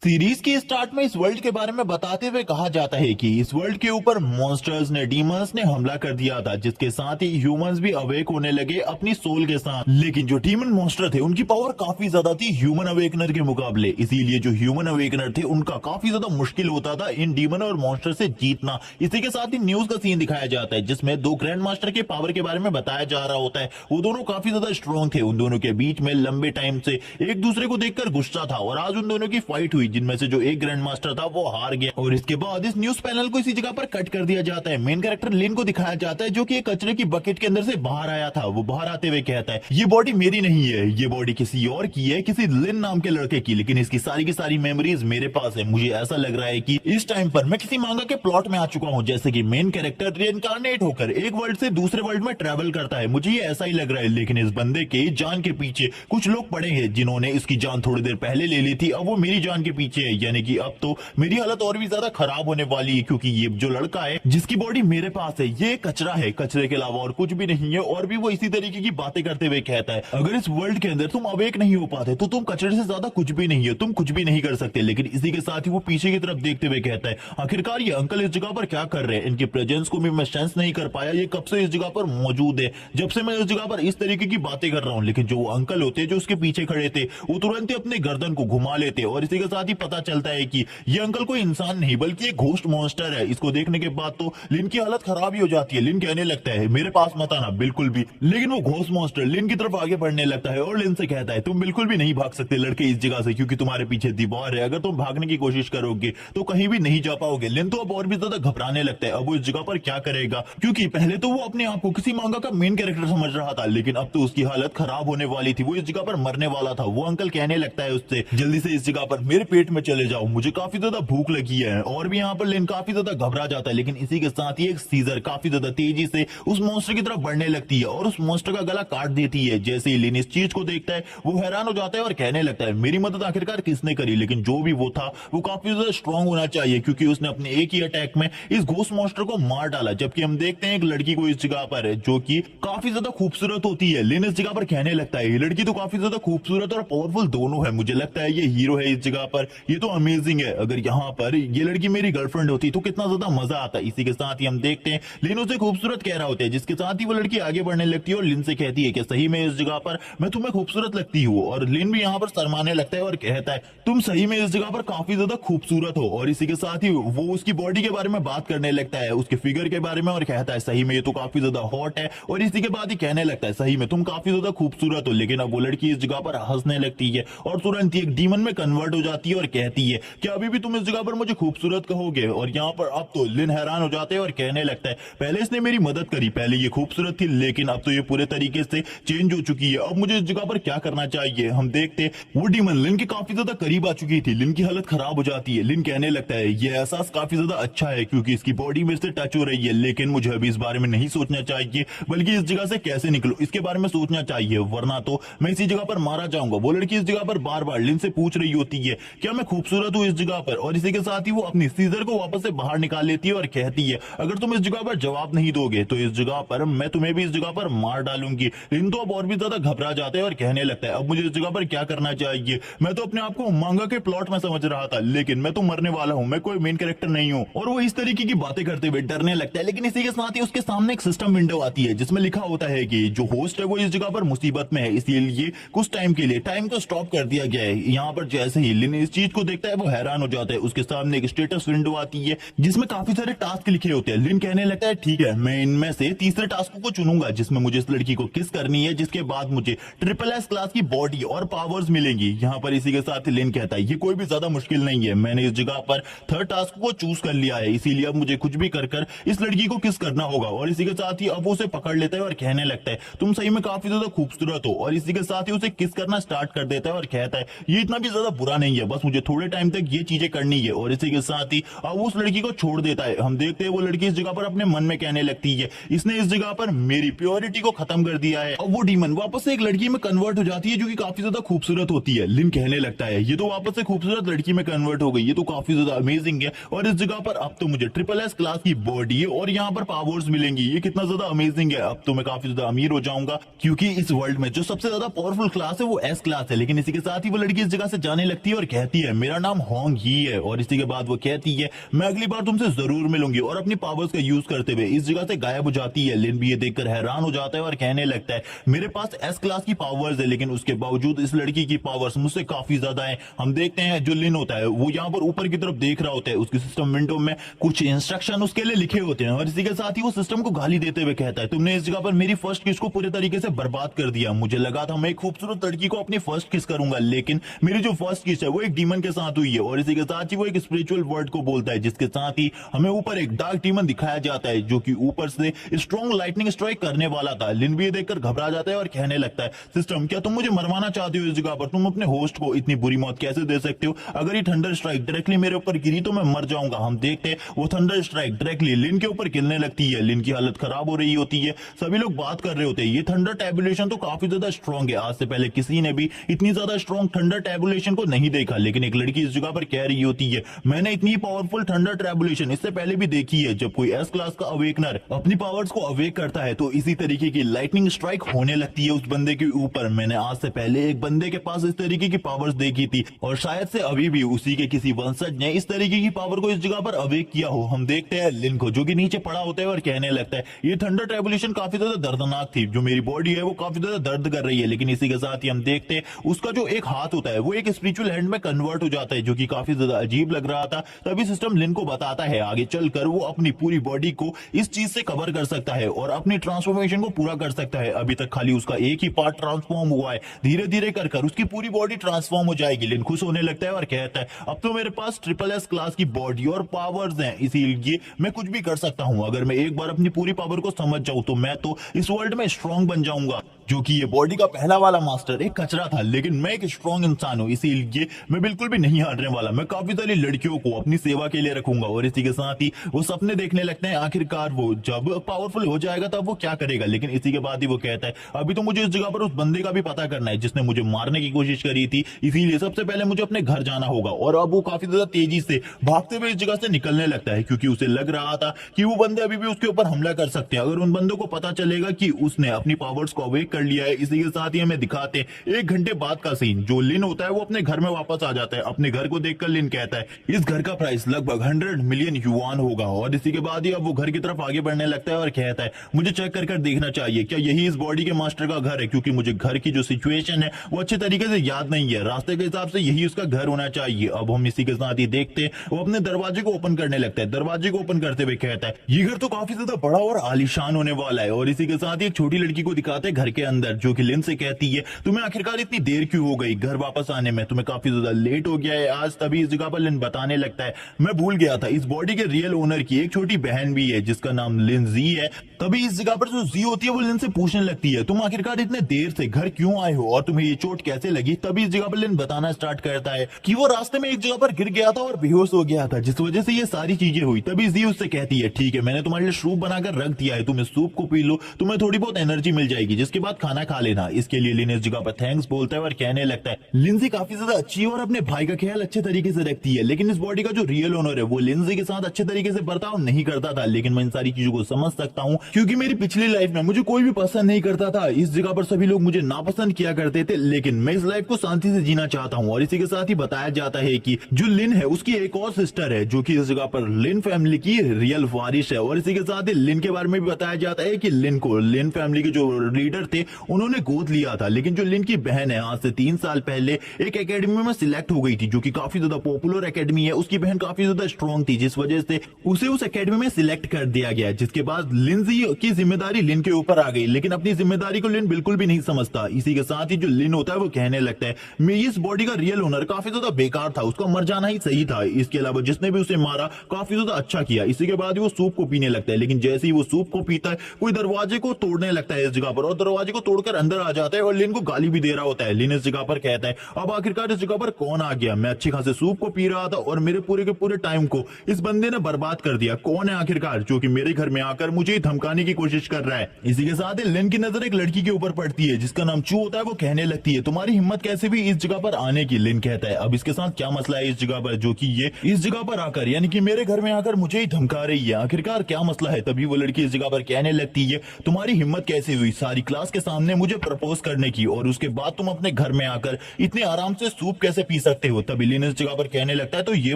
Series के start में इस वर्ल्ड के बारे में बताते हुए कहा जाता है कि इस वर्ल्ड के ऊपर मॉन्स्टर्स ने डीमंस ने हमला कर दिया था, जिसके साथ ही ह्यूमंस भी अवेक होने लगे अपनी सोल के साथ। लेकिन जो डीमन मॉन्स्टर थे उनकी पावर काफी ज्यादा थी ह्यूमन अवेकनर के मुकाबले, इसीलिए जो ह्यूमन अवेकनर थे उनका काफी ज्यादा मुश्किल होता था इन डीमन और मॉन्स्टर से जीतना। इसी के साथ ही न्यूज का सीन दिखाया जाता है जिसमें दो ग्रैंड मास्टर के पावर के बारे में बताया जा रहा होता है। वो दोनों काफी ज्यादा स्ट्रॉन्ग थे, उन दोनों के बीच में लंबे टाइम से एक दूसरे को देखकर गुस्सा था और आज उन दोनों की फाइट हुई जिनमें से जो एक ग्रैंड मास्टर था वो हार गया। और इसके बाद इस न्यूज पैनल को इसी जगह पर कट कर दिया जाता है। मेन कैरेक्टर लिन को दिखाया जाता है जो कि एक कचरे की बकेट के अंदर से बाहर आया था। वो बाहर आते हुए कहता है ये बॉडी मेरी नहीं है, ये बॉडी किसी और की है, किसी लिन नाम के लड़के की, लेकिन इसकी सारी की सारी मेमोरीज मेरे पास है। मुझे ऐसा लग रहा है कि इस टाइम पर मैं किसी मांगा के प्लॉट में आ चुका हूँ, जैसे कि मेन कैरेक्टर रिइंकार्नेट होकर एक वर्ल्ड से दूसरे वर्ल्ड में ट्रेवल करता है। मुझे ये ऐसा ही लग रहा है, लेकिन इस बंदे के जान के पीछे कुछ लोग पड़े हैं जिन्होंने इसकी जान थोड़ी देर पहले ले ली थी। अब वो मेरी जान के पीछे है, यानी कि अब तो मेरी हालत और भी ज्यादा खराब होने वाली है, क्योंकि ये जो लड़का है जिसकी बॉडी मेरे पास है ये कचरा है, कचरे के अलावा और कुछ भी नहीं है। और भी वो इसी तरीके की बातें करते हुए कहता है अगर इस वर्ल्ड के अंदर तुम अवेक नहीं हो पाते तो तुम कचरे से ज्यादा कुछ भी नहीं है, तुम कुछ भी नहीं कर सकते। लेकिन इसी के साथ ही वो पीछे की तरफ देखते हुए कहता है आखिरकार ये अंकल इस जगह पर क्या कर रहे हैं, इनकी प्रेजेंस को भी मैं सेंस नहीं कर पाया, ये कब से इस जगह पर मौजूद है, जब से मैं इस जगह पर इस तरीके की बातें कर रहा हूँ। लेकिन जो वो अंकल होते जो उसके पीछे खड़े थे वो तुरंत ही अपने गर्दन को घुमा लेते और इसी के साथ ही पता चलता है कि ये अंकल कोई इंसान नहीं बल्कि एक घोस्ट मॉन्स्टर है। इसको देखने के बाद तो लिन की हालत खराब ही हो जाती है। लिन कहने लगता है मेरे पास मत आना बिल्कुल भी, लेकिन वो घोस्ट मॉन्स्टर लिन की तरफ आगे बढ़ने लगता है और लिन से कहता है तुम बिल्कुल भी नहीं भाग सकते लड़के इस जगह से, क्योंकि तुम्हारे पीछे दीवार है, अगर तुम भागने की कोशिश करोगे तो कहीं भी नहीं जा पाओगे। लिन तो अब और भी ज्यादा घबराने लगता है, अब वो इस जगह पर क्या करेगा, क्योंकि पहले तो वो अपने आप को किसी मांगा का मेन कैरेक्टर समझ रहा था, लेकिन अब तो उसकी हालत खराब होने वाली थी, वो इस जगह पर मरने वाला था। वो अंकल कहने लगता है उससे जल्दी से इस जगह पर मेरे पेट में चले जाओ, मुझे काफी ज्यादा भूख लगी है। और भी यहाँ पर लिन काफी ज्यादा घबरा जाता है, लेकिन इसी के साथ ही एक सीजर काफी ज्यादा तेजी से उस मॉन्स्टर की तरफ बढ़ने लगती है और उस मॉन्स्टर का गला काट देती है। जैसे ही लिन इस चीज को देखता है वो हैरान हो जाता है और कहने लगता है मेरी मदद आखिरकार किसने करी, लेकिन जो भी वो था वो काफी ज्यादा स्ट्रांग होना चाहिए, क्योंकि उसने अपने एक ही अटैक में इस घोस्ट मॉन्स्टर को मार डाला। जबकि हम देखते हैं एक लड़की को इस जगह पर जो कि काफी ज्यादा खूबसूरत होती है। लिन इस जगह पर कहने लगता है ये लड़की तो काफी ज्यादा खूबसूरत और पावरफुल दोनों है, मुझे लगता है ये हीरो है इस जगह पर, ये तो अमेजिंग है। अगर यहाँ पर ये लड़की मेरी गर्लफ्रेंड होती तो कितना ज्यादा मजा आता। इसी के साथ ही हम देखते हैं लिन उसे खूबसूरत कह रहा होता है, जिसके साथ ही वो लड़की आगे बढ़ने लगती है और लिन से कहती है कि सही में इस जगह पर मैं तुम्हें खूबसूरत लगती हूँ। और लिन भी यहाँ पर शर्माने लगता है और कहता है तुम सही में इस जगह पर काफी ज्यादा खूबसूरत हो। और इसी के साथ ही वो उसकी बॉडी के बारे में बात करने लगता है, उसके फिगर के बारे में, और कहता है सही में ये तो काफी ज्यादा हॉट है। और इसी के बाद ही कहने लगता है सही में तुम काफी ज्यादा खूबसूरत हो। लेकिन अब वो लड़की इस जगह पर हंसने लगती है और तुरंत ही एक डीमन में कन्वर्ट हो जाती है और कहती है कि अभी भी तुम इस जगह पर मुझे खूबसूरत कहोगे। और यहाँ पर अब तो लिन हैरान हो जाते हैं और कहने लगता है पहले इसने मेरी मदद करी, पहले ये खूबसूरत थी लेकिन अब तो ये पूरे तरीके से चेंज हो चुकी है, अब मुझे इस जगह पर क्या करना चाहिए। हम देखते वो डीमन लिन के काफी ज्यादा करीब आ चुकी थी, लिन की हालत खराब हो जाती है। लिन कहने लगता है ये एहसास काफी ज्यादा अच्छा है क्योंकि इसकी बॉडी मेरे से टच हो रही है, लेकिन मुझे अभी इस बारे में नहीं सोचना चाहिए बल्कि इस जगह से कैसे निकलो इसके बारे में सोचना चाहिए, वरना तो मैं इसी जगह पर मारा जाऊंगा। वो लड़की इस जगह पर बार बार लिन से पूछ रही होती है क्या मैं खूबसूरत हूँ इस जगह पर, और इसी के साथ ही वो अपनी सीजर को वापस से बाहर निकाल लेती है और कहती है अगर तुम इस जगह पर जवाब नहीं दोगे तो इस जगह पर मैं तुम्हें भी इस जगह पर मार डालूंगी। लिन तो अब और भी ज्यादा घबरा जाता है और कहने लगता है अब मुझे इस जगह पर क्या करना चाहिए, मैं तो अपने आप को मांगा के प्लॉट में समझ रहा था, लेकिन मैं तो मरने वाला हूँ, मैं कोई मेन कैरेक्टर नहीं हूँ। और वो इस तरीके की बातें करते हुए डरने लगता है। लेकिन इसी के साथ ही उसके सामने एक सिस्टम विंडो आती है जिसमें लिखा होता है कि जो होस्ट है वो इस जगह पर मुसीबत में है, इसलिए कुछ टाइम के लिए टाइम को स्टॉप कर दिया गया है। यहाँ पर जैसे ही लिन इस चीज को देखता है वो हैरान हो जाता है। उसके सामने एक स्टेटस विंडो आती है जिसमें काफी सारे टास्क लिखे होते हैं। लिन कहने लगता है ठीक है मैं इनमें से तीसरे टास्क को चुनूंगा जिसमें मुझे इस लड़की को किस करनी है, जिसके बाद मुझे ट्रिपल एस क्लास की बॉडी और पावर्स मिलेंगी। यहाँ पर इसी के साथ लिन कहता है ये कोई भी ज्यादा मुश्किल नहीं है, मैंने इस जगह पर थर्ड टास्क को चूज कर लिया है, इसीलिए अब मुझे कुछ भी कर इस लड़की को किस करना होगा। और इसी के साथ ही अब वो उसे पकड़ लेता है और कहने लगता है तुम सही में काफी ज्यादा खूबसूरत हो। और इसी के साथ ही उसे किस करना स्टार्ट कर देता है और कहता है ये इतना भी ज्यादा बुरा नहीं है, बस मुझे थोड़े टाइम तक ये चीजें करनी है। और इसी के साथ ही अब उस लड़की को छोड़ देता है। हम देखते हैं वो लड़की इस जगह पर अपने मन में कहने लगती है इसने इस जगह पर मेरी प्योरिटी को खत्म कर दिया है। अब वो डीमन वापस से एक लड़की में कन्वर्ट हो जाती है जो कि काफी ज्यादा खूबसूरत होती है। लिन कहने लगता है ये तो वापस से खूबसूरत लड़की में कन्वर्ट हो गई, ये तो काफी ज्यादा अमेजिंग है। और इस जगह पर अब तो मुझे ट्रिपल एस क्लास की बॉडी और यहाँ पर पावर्स मिलेंगी, ये कितना ज्यादा अमेजिंग है। अब तो मैं काफी ज्यादा अमीर हो जाऊंगा क्योंकि इस वर्ल्ड में जो सबसे ज्यादा पावरफुल क्लास है वो एस क्लास है। लेकिन इसी के साथ ही वो लड़की इस जगह से जाने लगती है और कहती कहती है मेरा नाम होंग ही है, और इसी के बाद वो कहती है मैं अगली बार तुमसे जरूर मिलूंगी, और अपनी पावर्स का यूज करते हुए इस जगह से गायब हो जाती है। लिन भी ये देखकर हैरान हो जाता है और कहने लगता है मेरे पास एस क्लास की पावर्स है, लेकिन उसके बावजूद इस लड़की की पावर्स मुझसे काफी ज्यादा है। हम देखते हैं जो लिन होता है वो यहाँ पर ऊपर की तरफ देख रहा होता है, उसकी सिस्टम विंडो में कुछ इंस्ट्रक्शन उसके लिए लिखे होते हैं, और इसी के साथ ही वो सिस्टम को गाली देते हुए कहता है तुमने इस जगह पर मेरी फर्स्ट किस को पूरे तरीके से बर्बाद कर दिया। मुझे लगा था मैं एक खूबसूरत लड़की को अपनी फर्स्ट किस करूंगा, लेकिन मेरी जो फर्स्ट किस है वो एक डीमन के साथ हुई है। और इसी के साथ ही वो एक स्पिरिचुअल वर्ड को बोलता है, जिसके साथ ही हमें ऊपर एक डार्क डीमन दिखाया जाता है जो कि ऊपर से स्ट्रॉन्ग लाइटनिंग स्ट्राइक करने वाला था। लिन भी ये देखकर घबरा जाता है और कहने लगता है सिस्टम क्या तुम मुझे मरवाना चाहती हो इस जगह पर? तुम अपने होस्ट को इतनी बुरी मौत कैसे दे सकते हो? अगर ये थंडर स्ट्राइक डायरेक्टली मेरे ऊपर गिरी तो मैं मर जाऊंगा। हम देखते हैं वो थंडर स्ट्राइक डायरेक्टली लिन के ऊपर गिरने लगती है। लिन की हालत खराब हो रही होती है, सभी लोग बात कर रहे होते हैं ये थंडर टैबुलेशन तो काफी ज्यादा स्ट्रॉन्ग है, आज से पहले किसी ने भी इतनी ज्यादा स्ट्रॉन्ग थंडर टैबुलेशन को नहीं देखा। लेकिन एक लड़की इस जगह पर कह रही होती है मैंने इतनी पावरफुल थंडर टैबुलेशन इससे पहले भी देखी है। जब कोई एस क्लास का अवेकनर अपनी पावर्स को अवेक करता है तो इसी तरीके की लाइटनिंग स्ट्राइक होने लगती है उस बंदे के ऊपर। मैंने आज से पहले एक बंदे के पास इस तरीके की पावर्स देखी थी, और शायद से अभी भी उसी के किसी वंशज ने इस तरीके की पावर को इस जगह पर अवेक किया हो। हम देखते हैं लिन को जो कि नीचे पड़ा होता है और कहने लगता है ये थंडर टैबुलेशन काफी ज्यादा दर्दनाक थी, जो मेरी बॉडी है वो काफी ज्यादा दर्द कर रही है। लेकिन इसी के साथ ही हम देखते हैं उसका जो एक हाथ होता है वो एक स्पिरिचुअल हैंड में कन्वर्ट हो जाता है, जो कि काफी ज्यादा अजीब लग रहा था। तभी सिस्टम लिन को बताता है आगे चलकर वो अपनी पूरी बॉडी को इस चीज से कवर कर सकता है और अपनी ट्रांसफॉर्मेशन को पूरा कर सकता है। अभी तक खाली उसका एक ही पार्ट ट्रांसफॉर्म हुआ है, धीरे धीरे कर उसकी पूरी बॉडी ट्रांसफॉर्म हो जाएगी। लिन खुश होने लगता है और कहता है अब तो मेरे पास ट्रिपल एस क्लास की बॉडी और पावर्स हैं, इसीलिए मैं कुछ भी कर सकता हूं। अगर मैं एक बार अपनी पूरी पावर को समझ जाऊं तो मैं तो इस वर्ल्ड में स्ट्रांग बन जाऊंगा। जो कि ये बॉडी का पहला वाला मास्टर एक कचरा था, लेकिन मैं एक स्ट्रांग इंसान हूं, इसीलिए मैं बिल्कुल भी नहीं हारने वाला। मैं काफी सारी लड़कियों को अपनी सेवा के लिए रखूंगा। और इसी के साथ ही वो सपने देखने लगते हैं आखिरकार वो जब पावरफुल हो जाएगा तब वो क्या करेगा। लेकिन इसी के बाद ही वो कहता है अभी तो मुझे इस जगह पर उस बंदे का भी पता करना है जिसने मुझे मारने की कोशिश करी थी, इसीलिए सबसे पहले मुझे अपने घर जाना होगा। और अब वो काफी ज्यादा तेजी से भागते हुए इस जगह से निकलने लगता है, क्योंकि उसे लग रहा था कि वो बंदे अभी भी उसके ऊपर हमला कर सकते हैं। अगर उन बंदों को पता चलेगा कि उसने अपनी पावर्स को अवेक कर लिया है। इसी के साथ ही हमें दिखाते हैं 1 घंटे बाद का सीन। जो लिन होता है वो अपने घर में वापस आ जाता है। अपने घर को देखकर लिन कहता है इस घर का प्राइस लगभग 100 मिलियन युआन होगा। और इसी के बाद ही अब वो घर की तरफ आगे बढ़ने लगता है और कहता है मुझे चेक कर देखना चाहिए क्या यही इस बॉडी के मास्टर का घर है, क्योंकि मुझे घर की जो सिचुएशन है वो अच्छे तरीके से याद नहीं है। रास्ते के हिसाब से यही उसका घर होना चाहिए। अब हम इसी के साथ ही देखते हैं वो अपने दरवाजे को ओपन करने लगता है। दरवाजे को ओपन करते हुए कहता है ये घर तो काफी ज्यादा बड़ा और आलीशान होने वाला है। और इसी के साथ ही एक छोटी लड़की को दिखाते हैं घर के अंदर, जो कि लिन से कहती है तुम्हें आखिरकार इतनी देर क्यों हो गई घर वापस आने में? तुम्हें काफी ज्यादा लेट हो गया है आज। तभी इस जगह पर लिन बताने लगता है मैं भूल गया था इस बॉडी के रियल ओनर की एक छोटी बहन भी है जिसका नाम लिन जी है। तभी इस जगह पर जो जी होती है वो लिन से पूछने लगती है तुम आखिरकार इतने देर से घर क्यों आए हो और तुम्हें ये चोट कैसे लगी? तभी इस जगह पर लिन बताना स्टार्ट करता है कि वो रास्ते में एक जगह पर गिर गया था और बेहोश हो गया था, जिस वजह से ये सारी चीजें हुई। तभी जी उससे कहती है ठीक है मैंने तुम्हारे लिए सूप बनाकर रख दिया है, तुम इस सूप को पी लो, तुम्हें थोड़ी बहुत एनर्जी मिल जाएगी, जिसके बाद खाना खा लेना। इसके लिए लिन इस जगह पर थैंक्स बोलता है और कहने लगता है लिंजी काफी ज्यादा अच्छी है और अपने भाई का ख्याल अच्छे तरीके से रखती है, लेकिन इस बॉडी का जो रियल ओनर है वो लिंजी के साथ अच्छे तरीके से बर्ताव नहीं करता था। लेकिन मैं इन सारी चीजों को समझ सकता हूँ, क्योंकि मेरी पिछली लाइफ में मुझे कोई भी पसंद नहीं करता था। इस जगह पर सभी लोग मुझे नापसंद किया करते थे, लेकिन मैं इस लाइफ को शांति से जीना चाहता हूँ। और इसी के साथ ही बताया जाता है कि जो लिन है उसकी एक और सिस्टर है जो कि इस जगह पर लिन फैमिली की रियल वारिश है। और इसी के साथ ही लिन के बारे में भी बताया जाता है कि लिन को लिन फैमिली के जो लीडर थे उन्होंने गोद लिया था। लेकिन जो लिन की बहन है आज से 3 साल पहले एक एकेडमी में सिलेक्ट हो गई थी, जो कि काफी ज्यादा पॉपुलर एकेडमी है। उसकी बहन काफी ज्यादा स्ट्रॉन्ग थी, जिस वजह से उसे उस एकेडमी में सिलेक्ट कर दिया गया, जिसके बाद लिंजी की जिम्मेदारी लिन के ऊपर आ गई। लेकिन अपनी जिम्मेदारी को लिन बिल्कुल भी नहीं समझता। इसी के साथ ही जो लिन होता है वो कहने लगता है मैं इस बॉडी का रियल ओनर काफी ज्यादा बेकार था, उसका मर जाना ही सही था। इसके अलावा जिसने भी उसे मारा काफी ज्यादा अच्छा किया। इसी के बाद वो सूप को पीने लगता है, लेकिन जैसे ही वो सूप को पीता है कोई दरवाजे को तोड़ने लगता है इस जगह पर, और दरवाजे को तोड़कर अंदर आ जाता है और लिन को गाली भी दे रहा होता है। लिन इस जगह पर कहता है अब आखिरकार इस जगह पर कौन आ गया? मैं अच्छे खासे सूप को पी रहा था और मेरे पूरे के पूरे टाइम को इस बंदे ने बर्बाद कर दिया। कौन है आखिरकार जो कि मेरे घर में आकर मुझे धमकाने की कोशिश कर रहा है? इसी के साथ ही लिन की नजर एक लड़की के ऊपर पड़ती है जिसका नाम चू होता है। वो कहने लगती है तुम्हारी हिम्मत कैसे भी इस जगह पर आने की? लिन कहता है अब इसके साथ क्या मसला है इस जगह पर, जो कि ये इस जगह पर आकर यानी कि मेरे घर में आकर मुझे ही धमका रही है, आखिरकार क्या मसला है? तभी वो लड़की इस जगह पर कहने लगती है तुम्हारी हिम्मत कैसे हुई सारी क्लास के सामने मुझे प्रपोज करने की, और उसके बाद तुम अपने घर में आकर इतने आराम से सूप कैसे पी सकते हो। तभी लिन इस जगह पर कहने लगता है तो ये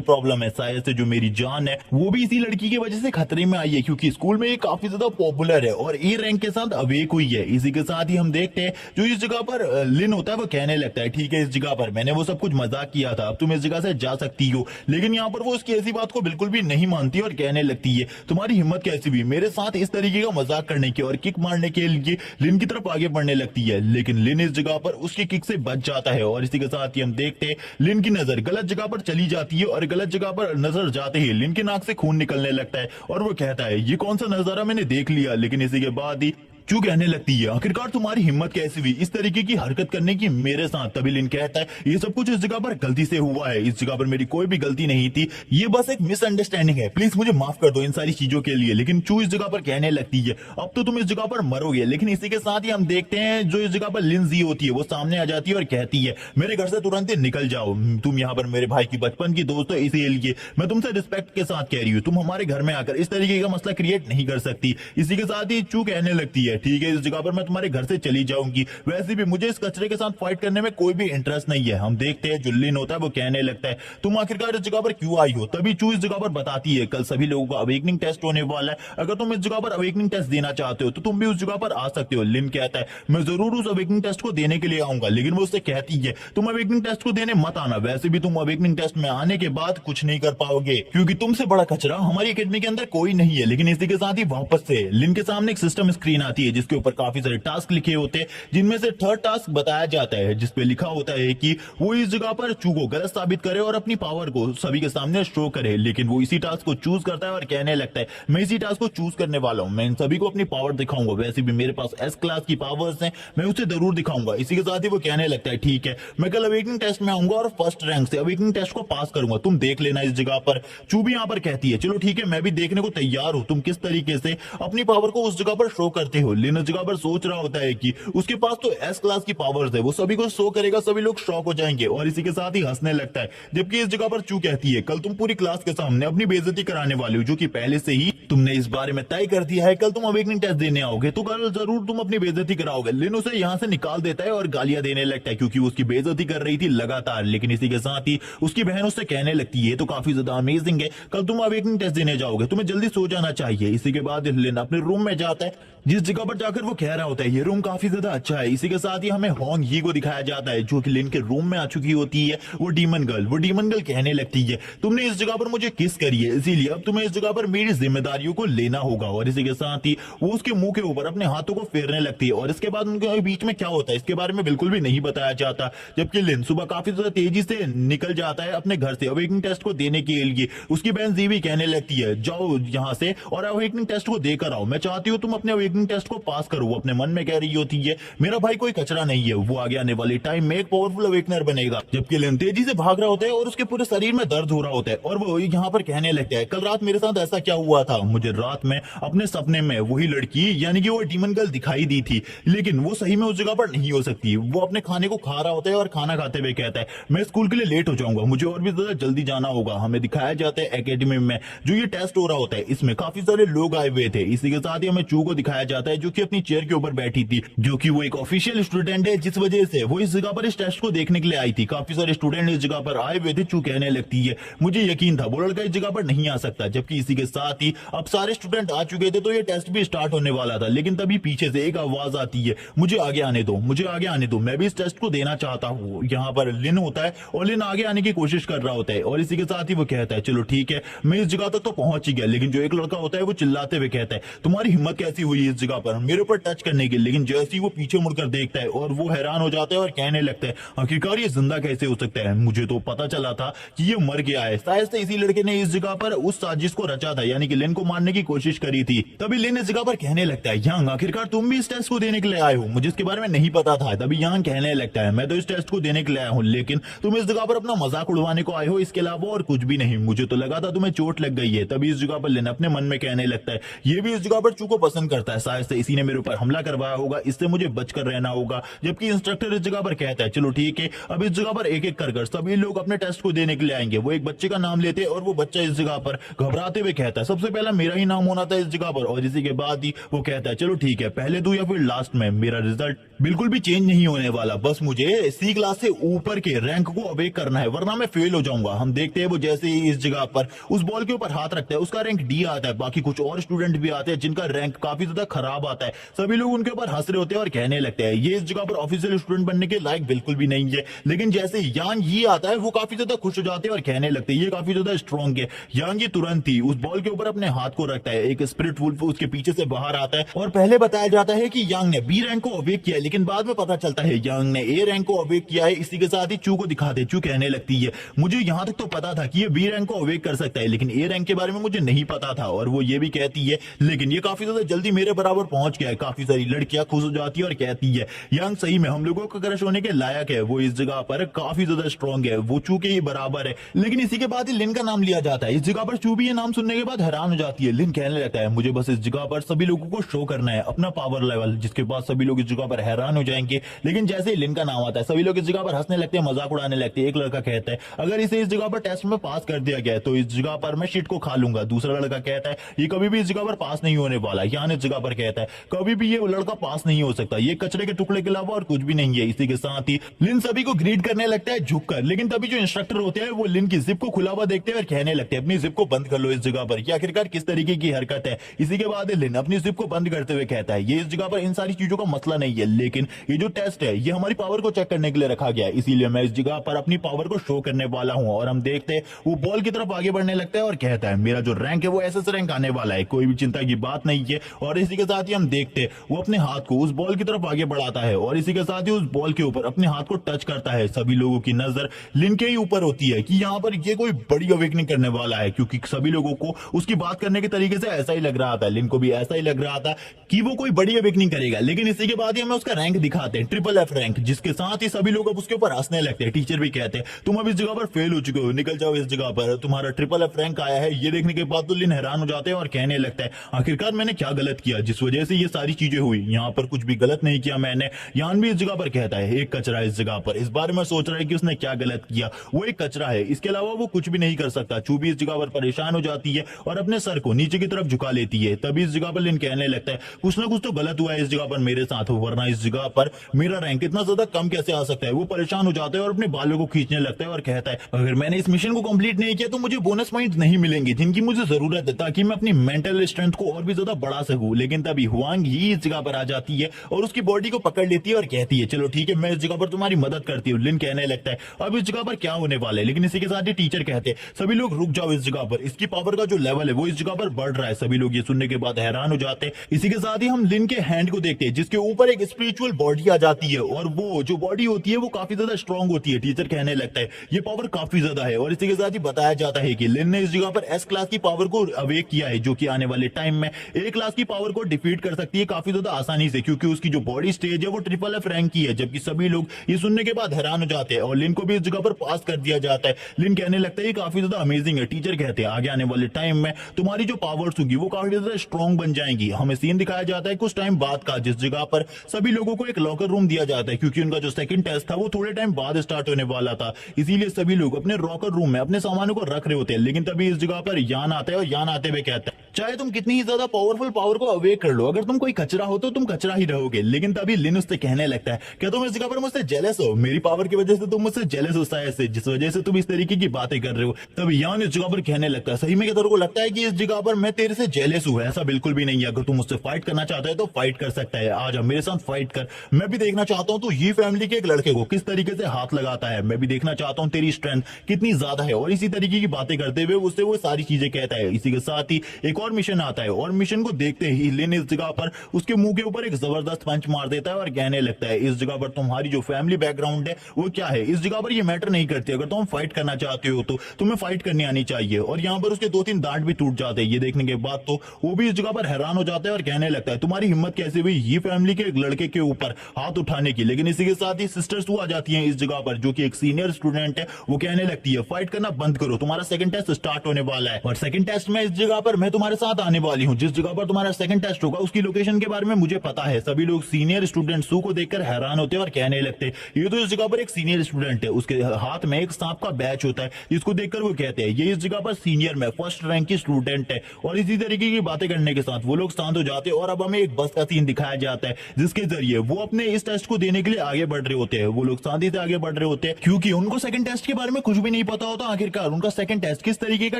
प्रॉब्लम है, शायद से जो मेरी जान है वो भी इसी लड़की की वजह से खतरे में आई है, क्योंकि स्कूल में ये काफी ज्यादा पॉपुलर है और ए रैंक के साथ अवेक हुई है। इसी के साथ ही हम देखते हैं जो इस जगह पर लिन होता है वो कहने लगता है ठीक है, इस जगह पर मैंने वो सब कुछ मजाक किया था, अब तुम इस जगह से जा सकती हो। लेकिन यहाँ पर वो उसकी ऐसी बात को बिल्कुल भी नहीं मानती और कहने लगती है तुम्हारी हिम्मत कैसी हुई मेरे साथ इस तरीके का मजाक करने की, और किक मारने के लिए लिन की तरफ आगे बढ़ने लगती है। लेकिन लिन इस जगह पर उसकी किक से बच जाता है और इसी के साथ ही हम देखते हैं लिन की नजर गलत जगह पर चली जाती है और गलत जगह पर नजर जाते ही लिन के नाक से खून निकलने लगता है और वो कहता है ये कौन सा नजारा मैंने देख लिया। लेकिन इसी के बाद ही चू कहने लगती है आखिरकार तुम्हारी हिम्मत कैसी हुई इस तरीके की हरकत करने की मेरे साथ। तभी लिन कहता है ये सब कुछ इस जगह पर गलती से हुआ है, इस जगह पर मेरी कोई भी गलती नहीं थी, ये बस एक मिसअंडरस्टैंडिंग है, प्लीज मुझे माफ कर दो इन सारी चीजों के लिए। लेकिन चू इस जगह पर कहने लगती है अब तो तुम इस जगह पर मरोगे। लेकिन इसी के साथ ही हम देखते हैं जो इस जगह पर लिंजी होती है वो सामने आ जाती है और कहती है मेरे घर से तुरंत ही निकल जाओ, तुम यहाँ पर मेरे भाई की बचपन की दोस्त हो, इसीलिए मैं तुमसे रिस्पेक्ट के साथ कह रही हूँ, तुम हमारे घर में आकर इस तरीके का मसला क्रिएट नहीं कर सकती। इसी के साथ ही चू कहने लगती है ठीक है, इस जगह पर मैं तुम्हारे घर से चली जाऊंगी, वैसे भी मुझे इस कचरे के साथ फाइट करने में कोई भी इंटरेस्ट नहीं है। हम देखते हैं जो लिन होता है वो कहने लगता है तुम आखिरकार इस जगह पर क्यों आई हो। तभी चू इस जगह पर बताती है कल सभी लोगों का अवेकनिंग टेस्ट होने वाला है, अगर तुम इस जगह पर अवेकनिंग टेस्ट देना चाहते हो तो तुम भी उस जगह पर आ सकते हो। लिन कहता है मैं जरूर उस अवेकनिंग टेस्ट को देने के लिए आऊंगा, लेकिन वो उससे कहती है तुम अवेकनिंग टेस्ट को देने मत आना, वैसे भी तुम अवेकनिंग टेस्ट में आने के बाद कुछ नहीं कर पाओगे क्योंकि तुमसे बड़ा कचरा हमारी एकेडमी के अंदर कोई नहीं है। लेकिन इसी के साथ ही वापस से लिन के सामने एक सिस्टम स्क्रीन आती है जिसके ऊपर काफी सारे टास्क लिखे होते हैं, जिनमें से थर्ड टास्क बताया जाता है जिसपे लिखा होता है कि वो इस जगह पर चू को गलत साबित करे और अपनी पावर को सभी के सामने शो करे। लेकिन वो इसी टास्क को चूज करता है और कहने लगता है मैं इसी टास्क को चूज करने वाला हूं, मैं इन सभी को अपनी पावर दिखाऊंगा, वैसे भी मेरे पास एस क्लास की पावर्स हैं, मैं उसे जरूर दिखाऊंगा। इसी के साथ ही वो कहने लगता है ठीक है मैं कल अवेकनिंग टेस्ट में आऊंगा और फर्स्ट रैंक से अवेकनिंग टेस्ट को पास करूंगा, तुम देख लेना इस जगह पर। चू भी यहाँ पर कहती है चलो ठीक है मैं भी देखने को तैयार हूं तुम किस तरीके से अपनी पावर को उस जगह पर शो करते हो। लिन इस जगह पर सोच रहा होता है कि उसके पास तो एस क्लास की पावर्स है, वो सभी को शो करेगा, सभी लोग शॉक हो जाएंगे और इसी के साथ ही हंसने लगता है। जबकि इस जगह पर चू कहती है कल तुम पूरी क्लास के सामने अपनी बेइज्जती कराने वाले हो, जो कि पहले से ही तुमने इस बारे में तय कर दिया है, कल तुम अवेकनिंग टेस्ट देने आओगे तो कल जरूर तुम अपनी बेइज्जती कराओगे। लिन उसे यहाँ से निकाल देता है और गालियां देने लगता है क्योंकि वो उसकी बेइज्जती कर रही थी लगातार। लेकिन इसी के साथ ही उसकी बहन उससे कहने लगती है तो काफी ज्यादा अमेजिंग है, कल तुम अवेकनिंग टेस्ट देने जाओगे, तुम्हें जल्दी सो जाना चाहिए। इसी के बाद लिन अपने रूम में जाता है जिस जगह पर जाकर वो कह रहा होता है ये रूम काफी ज्यादा अच्छा है। इसी के साथ ही हमें होंग ही को दिखाया जाता है जो कि लिन के रूम में आ चुकी होती है, वो डीमन गर्ल कहने लगती है तुमने इस जगह पर मुझे किस करी है, इसीलिए अब तुम्हें इस जगह पर मेरी जिम्मेदारियों को लेना होगा। और इसी के साथ ही वो उसके मुंह के ऊपर अपने हाथों को फेरने लगती है और इसके बाद उनके बीच में क्या होता है इसके बारे में बिल्कुल भी नहीं बताया जाता। जबकि लिन सुबह काफी ज्यादा तेजी से निकल जाता है अपने घर से अवेकनिंग टेस्ट को देने के लिए। उसकी बहन जीवी कहने लगती है जाओ यहाँ से और अवेकनिंग टेस्ट को देकर आओ, मैं चाहती हूँ तुम अपने अवेकनिंग टेस्ट को पास करो। वो अपने मन में कह रही होती है मेरा भाई कोई कचरा नहीं है, वो आगे आने वाले टाइम में एक पावरफुल अवेकनर बनेगा। जबकि लिन तेजी से भाग रहा होता है और उसके पूरे शरीर में दर्द हो रहा होता है और वो यहाँ पर कहने लगता है कल रात मेरे साथ ऐसा क्या हुआ था, मुझे रात में अपने सपने में वही लड़की यानी कि वो डीमन गर्ल दिखाई दी थी, लेकिन वो सही में उस जगह पर नहीं हो सकती। वो अपने खाने को खा रहा होता है और खाना खाते हुए कहता है मैं स्कूल के लिए लेट हो जाऊंगा, मुझे और भी ज्यादा जल्दी जाना होगा। हमें दिखाया जाता है एकेडमी में जो ये टेस्ट हो रहा होता है इसमें काफी सारे लोग आए हुए थे। इसी के साथ ही हमें चू को दिखाया जाता है जो कि अपनी चेयर के ऊपर बैठी थी, जो कि वो एक ऑफिशियल स्टूडेंट है जिस वजह से वो इस जगह पर इस टेस्ट को देखने के लिए आई थी। काफी सारे स्टूडेंट इस जगह पर आए हुए थे। चू कहने लगती है मुझे यकीन था वो लड़का इस जगह पर नहीं आ सकता। जबकि इसी के साथ ही अब सारे स्टूडेंट आ चुके थे तो ये टेस्ट भी स्टार्ट होने वाला था, लेकिन तभी पीछे से एक आवाज आती है मुझे आगे आने दो, मुझे आगे आने दो, मैं भी इस टेस्ट को देना चाहता हूँ। यहाँ पर लिन होता है और लिन आगे आने की कोशिश कर रहा होता है और इसी के साथ ही वो कहता है चलो ठीक है मैं इस जगह तक तो पहुंच ही गया। लेकिन जो एक लड़का होता है वो चिल्लाते हुए कहता है तुम्हारी हिम्मत कैसी हुई इस जगह पर मेरे ऊपर टच करने की। लेकिन जैसे ही वो पीछे मुड़कर देखता है और वो हैरान हो जाता है और कहने लगता है आखिरकार ये जिंदा कैसे हो सकता है, मुझे तो पता चला था कि ये मर गया है, शायद से इसी लड़के ने इस जगह पर उस साजिश को रचा था यानी कि लिन को मारने की कोशिश करी थी। तभी लिन इस जगह पर कहने लगता है यंग आखिरकार तुम भी इस टेस्ट को देने के लिए आए हो, मुझे इसके बारे में नहीं पता था। तभी यंग कहने लगता है मैं तो इस टेस्ट को देने के लिए आया हूँ, लेकिन तुम इस जगह पर अपना मजाक उड़वाने को आए हो, इसके अलावा और कुछ भी नहीं, मुझे तो लगा था तुम्हें चोट लग गई है। तभी इस जगह पर लिन अपने मन में कहने लगता है ये भी इस जगह पर चू को पसंद करता है, शायद से इसी ने मेरे ऊपर हमला करवाया होगा, इससे मुझे बचकर रहना होगा। जबकि इंस्ट्रक्टर इस जगह पर कहता है चलो ठीक है, अब इस जगह पर एक एक कर सभी लोग अपने टेस्ट को देने के लिए आएंगे। वो एक बच्चे का नाम लेते हैं और वो बच्चा इस जगह पर घबराते हुए कहता है सबसे पहला मेरा ही नाम होना था इस जगह पर, और इसी के बाद ही वो कहता है चलो ठीक है, पहले दूं या फिर लास्ट में, मेरा रिजल्ट बिल्कुल भी चेंज नहीं होने वाला, बस मुझे सी क्लास से ऊपर के रैंक को अवेक करना है वरना मैं फेल हो जाऊंगा। हम देखते हैं वो जैसे ही इस जगह पर उस बॉल के ऊपर हाथ रखता है उसका रैंक डी आता है। बाकी कुछ और स्टूडेंट भी आते हैं जिनका रैंक काफी ज्यादा खराब आता है। सभी लोग उनके ऊपर हंस रहे होते हैं और कहने लगते हैं ये इस जगह पर ऑफिशियल स्टूडेंट बनने के लायक बिल्कुल भी नहीं है। लेकिन जैसे यांग ये आता है वो काफी ज्यादा खुश हो जाते हैं और कहने लगते हैं ये काफी ज्यादा स्ट्रॉन्ग है। यांग ये तुरंत ही उस बॉल के ऊपर अपने हाथ को रखता है, एक स्पिरिट वुल्फ उसके पीछे से बाहर आता है और पहले बताया जाता है कि यांग ने बी रैंक को अवेक किया है, लेकिन बाद में पता चलता है यांग ने ए रैंक को अवेक किया है। इसी के साथ ही चू को दिखाते, चू कहने लगती है मुझे यहां तक तो पता था कि ये बी रैंक को अवेक कर सकता है, लेकिन ए रैंक के बारे में मुझे नहीं पता था। और वो ये भी कहती है लेकिन ये काफी ज्यादा जल्दी मेरे बराबर पहुंच गया है। काफी सारी लड़कियां खुश हो जाती है और कहती है यांग सही में हम लोगों का क्रश होने के लायक है, वो इस जगह पर काफी ज्यादा स्ट्रॉन्ग है, वो चू के ही बराबर है। लेकिन इसी के बाद ही लिन का नाम लिया जाता है। इस जगह पर चू भी ये नाम सुनने के बाद हैरान हो जाती है। लिन कहने लगता है मुझे बस इस जगह पर सभी लोगों को शो करना है अपना पावर लेवल, जिसके बाद सभी लोग इस जगह पर हैरान हो जाएंगे। लेकिन जैसे ही लिन का नाम आता है सभी लोग इस जगह पर हंसने लगते हैं, मजाक उड़ाने लगते हैं। एक लड़का कहता है अगर इसे इस जगह पर टेस्ट में पास कर दिया गया तो इस जगह पर मैं शिट को खा लूंगा। दूसरा लड़का कहता है ये कभी भी इस जगह पर पास नहीं होने वाला। यान इस जगह पर कहता है कभी भी ये लड़का पास नहीं हो सकता, ये कचरे के टुकड़े के अलावा और कुछ भी नहीं है। इसी के साथ ही लिन सभी को ग्रीट करने लगता है झुककर। लेकिन तभी जो इंस्ट्रक्टर होते हैं वो लिन की जिप को खुला हुआ देखते हैं और कहने लगते हैं अपनी जिप को बंद कर लो इस जगह पर। ये आखिरकार किस तरीके की हरकत है। इसी के बाद लिन अपनी जिप को बंद करते हुए कहता है ये इस जगह पर इन सारी चीजों का मसला नहीं है, लेकिन ये जो टेस्ट है ये हमारी पावर को चेक करने के लिए रखा गया है, इसीलिए मैं इस जगह पर अपनी पावर को शो करने वाला हूं। और हम देखते हैं वो बॉल की तरफ आगे बढ़ने लगता है और कहता है मेरा जो रैंक है वो एसएस रैंक आने वाला है, कोई भी चिंता की बात नहीं है। और इसी के साथ ही हम देखते हैं वो अपने हाथ को उस बॉल की तरफ आगे बढ़ाता है और इसी के साथ ही उस बॉल के ऊपर अपने हाथ को टच करता है। सभी लोगों की नजर लिन के ही ऊपर होती है कि यहाँ पर ये कोई बड़ी अवेकनिंग करने वाला है, क्योंकि सभी लोगों को उसकी बात करने के तरीके से ऐसा ही लग रहा था। लिन को भी ऐसा ही लग रहा था कि वो कोई बड़ी अवेकनिंग करेगा। लेकिन इसी के बाद ही हमें उसका रैंक दिखाते हैं, ट्रिपल एफ रैंक, जिसके साथ ही सभी लोग अब उसके ऊपर हंसने लगते हैं। टीचर भी कहते हैं तुम अब इस जगह पर फेल हो चुके हो, निकल जाओ इस जगह पर, तुम्हारा ट्रिपल एफ रैंक आया है। ये देखने के बाद तो लिन हैरान हो जाते हैं और कहने लगता है आखिरकार मैंने क्या गलत किया जिस वजह से ये सारी चीजें हुई। यहाँ पर कुछ भी गलत नहीं किया मैंने। यान भी इस जगह पर कहता है एक कचरा इस जगह पर, इस बारे में सोच रहा है कि उसने क्या गलत किया, वो एक कचरा है, इसके अलावा वो कुछ भी नहीं कर सकता। चू भी इस जगह पर परेशान हो जाती है और अपने सर को नीचे की तरफ झुका लेती है। तभी इस जगह पर लिन कहने लगता है कुछ ना कुछ तो गलत हुआ है इस जगह पर मेरे साथ, वरना इस जगह पर मेरा रैंक इतना ज्यादा कम कैसे आ सकता है। वो परेशान हो जाता है और अपने बालों को खींचने लगता है और कहता है अगर मैंने इस मिशन को कंप्लीट नहीं किया तो मुझे बोनस पॉइंट नहीं मिलेंगे जिनकी मुझे जरूरत है, ताकि मैं अपनी मेंटल स्ट्रेंथ को और भी ज्यादा बढ़ा सकूं। लेकिन तभी हुआंग ही इस जगह पर आ जाती है और उसकी बॉडी को पकड़ लेती है और कहती है चलो ठीक है मैं इस जगह पर तुम्हारी मदद करती हूँ। लिन कहने लगता है अब इस जगह पर क्या होने वाला है, लेकिन इसी के साथ ही टीचर कहते हैं सभी लोग रुक जाओ इस जगह पर, इसकी पावर का जो लेवल है वो इस जगह पर बढ़ रहा है। सभी लोग ये सुनने के बाद हैरान हो जाते हैं। इसी के साथ ही हम लिन के हैंड को देखते हैं जिसके ऊपर एक स्पिरिचुअल बॉडी आ जाती है और वो जो बॉडी होती है वो काफी ज्यादा स्ट्रॉन्ग होती है। टीचर कहने लगता है ये पावर काफी ज्यादा है और इसी के साथ ही बताया जाता है कि लिन ने इस जगह पर एस क्लास की पावर को अवेक किया है, जो कि आने वाले टाइम में ए क्लास की पावर को डिफीट कर सकती है काफी ज्यादा आसानी से, क्योंकि उसकी जो बॉडी स्टेज है वो ट्रिपल एफ रैंक की है। जबकि सभी लोग ये सुनने के बाद हैरान हो जाते हैं और लिन को भी इस जगह पर पास कर दिया जाता है। लिन कहने लगता है ये काफी ज्यादा अमेजिंग है। टीचर कहते हैं आगे आने वाले टाइम में तुम्हारी जो पावर्स होगी वो काफी ज्यादा स्ट्रॉन्ग बन जाएंगी। हमें सीन दिखाया जाता है कुछ टाइम बाद का, जिस जगह पर सभी लोगों को एक लॉकर रूम दिया जाता है, क्योंकि उनका जो सेकंड टेस्ट था वो थोड़े टाइम बाद स्टार्ट होने वाला था। इसीलिए सभी लोग अपने लॉकर रूम में अपने सामानों को रख रहे होते हैं। लेकिन तभी इस जगह पर यान आता है और यान आते हुए कहता है चाहे तुम कितनी ही ज्यादा पावरफुल पावर को अवेक कर लो, अगर तुम कोई कचरा हो तो तुम कचरा ही रहोगे। लेकिन तभी लिन उससे कहने लगता है क्या तुम इस जगह पर मुझसे जेलस हो, मेरी पावर की वजह से तुम मुझसे जेलस हो ऐसे, जिस वजह से तुम इस तरीके की बातें कर रहे हो। तभी यान इस जगह पर कहने लगता है सही में क्या तेरे को लगता है कि इस जगह पर मैं तेरे से जेलस हूं? ऐसा बिल्कुल भी नहीं है। अगर तुम मुझसे फाइट करना चाहता है तो फाइट कर सकता है, आज मेरे साथ फाइट कर। मैं भी देखना चाहता हूं तो ये फैमिली के एक लड़के को किस तरीके से हाथ लगाता है, मैं भी देखना चाहता हूं तेरी स्ट्रेंथ कितनी ज्यादा है। और इसी तरीके की बातें करते हुए उससे वो सारी चीजें कहता है। इसी के साथ ही एक और मिशन आता है और मिशन को देखते ही लिन इस जगह पर उसके मुंह के ऊपर एक जबरदस्त पंच मार देता है और कहने लगता है इस जगह पर तुम्हारी जो फैमिली बैकग्राउंड है वो क्या है, इस जगह पर ये मैटर नहीं करती। अगर तुम फाइट करना चाहते हो तो तुम्हें फाइट करनी आनी चाहिए। और यहाँ पर उसके 2-3 दांत भी टूट जाते हैं। ये देखने के बाद तो वो भी इस जगह पर हैरान हो जाता है और कहने लगता है तुम्हारी हिम्मत कैसे हुई ये फैमिली के एक लड़के के के ऊपर हाथ उठाने की, लेकिन इसी के साथ ही सिस्टर सू आ जाती है इस जगह पर, जो कि एक सीनियर स्टूडेंट है। वो कहने लगती है फाइट करना बंद करो, तुम्हारा सेकंड टेस्ट स्टार्ट होने वाला है और सेकंड टेस्ट में इस जगह पर मैं तुम्हारे साथ आने वाली हूँ। जिस जगह पर तुम्हारा सेकंड टेस्ट होगा उसकी लोकेशन के बारे में मुझे पता है। सभी लोग सीनियर स्टूडेंट सू को देखकर हैरान होते हैं और कहने लगते हैं ये तो इस जगह पर एक सीनियर स्टूडेंट है। उसके हाथ में एक सांप का बैच होता है, जिसको देखकर वो कहते हैं ये इस जगह पर सीनियर में फर्स्ट रैंक की स्टूडेंट है। और इसी तरीके की बातें करने के साथ वो लोग शांत हो जाते हैं और अब हमें एक बस का सीन दिखाया जाता है, जिसके जरिए वो अपने इस टेस्ट को देने के लिए आगे बढ़ रहे होते हैं। वो लोग शांति से आगे बढ़ रहे होते हैं क्योंकि उनको सेकंड टेस्ट के बारे में कुछ भी नहीं पता होता आखिरकार उनका सेकंड टेस्ट किस तरीके का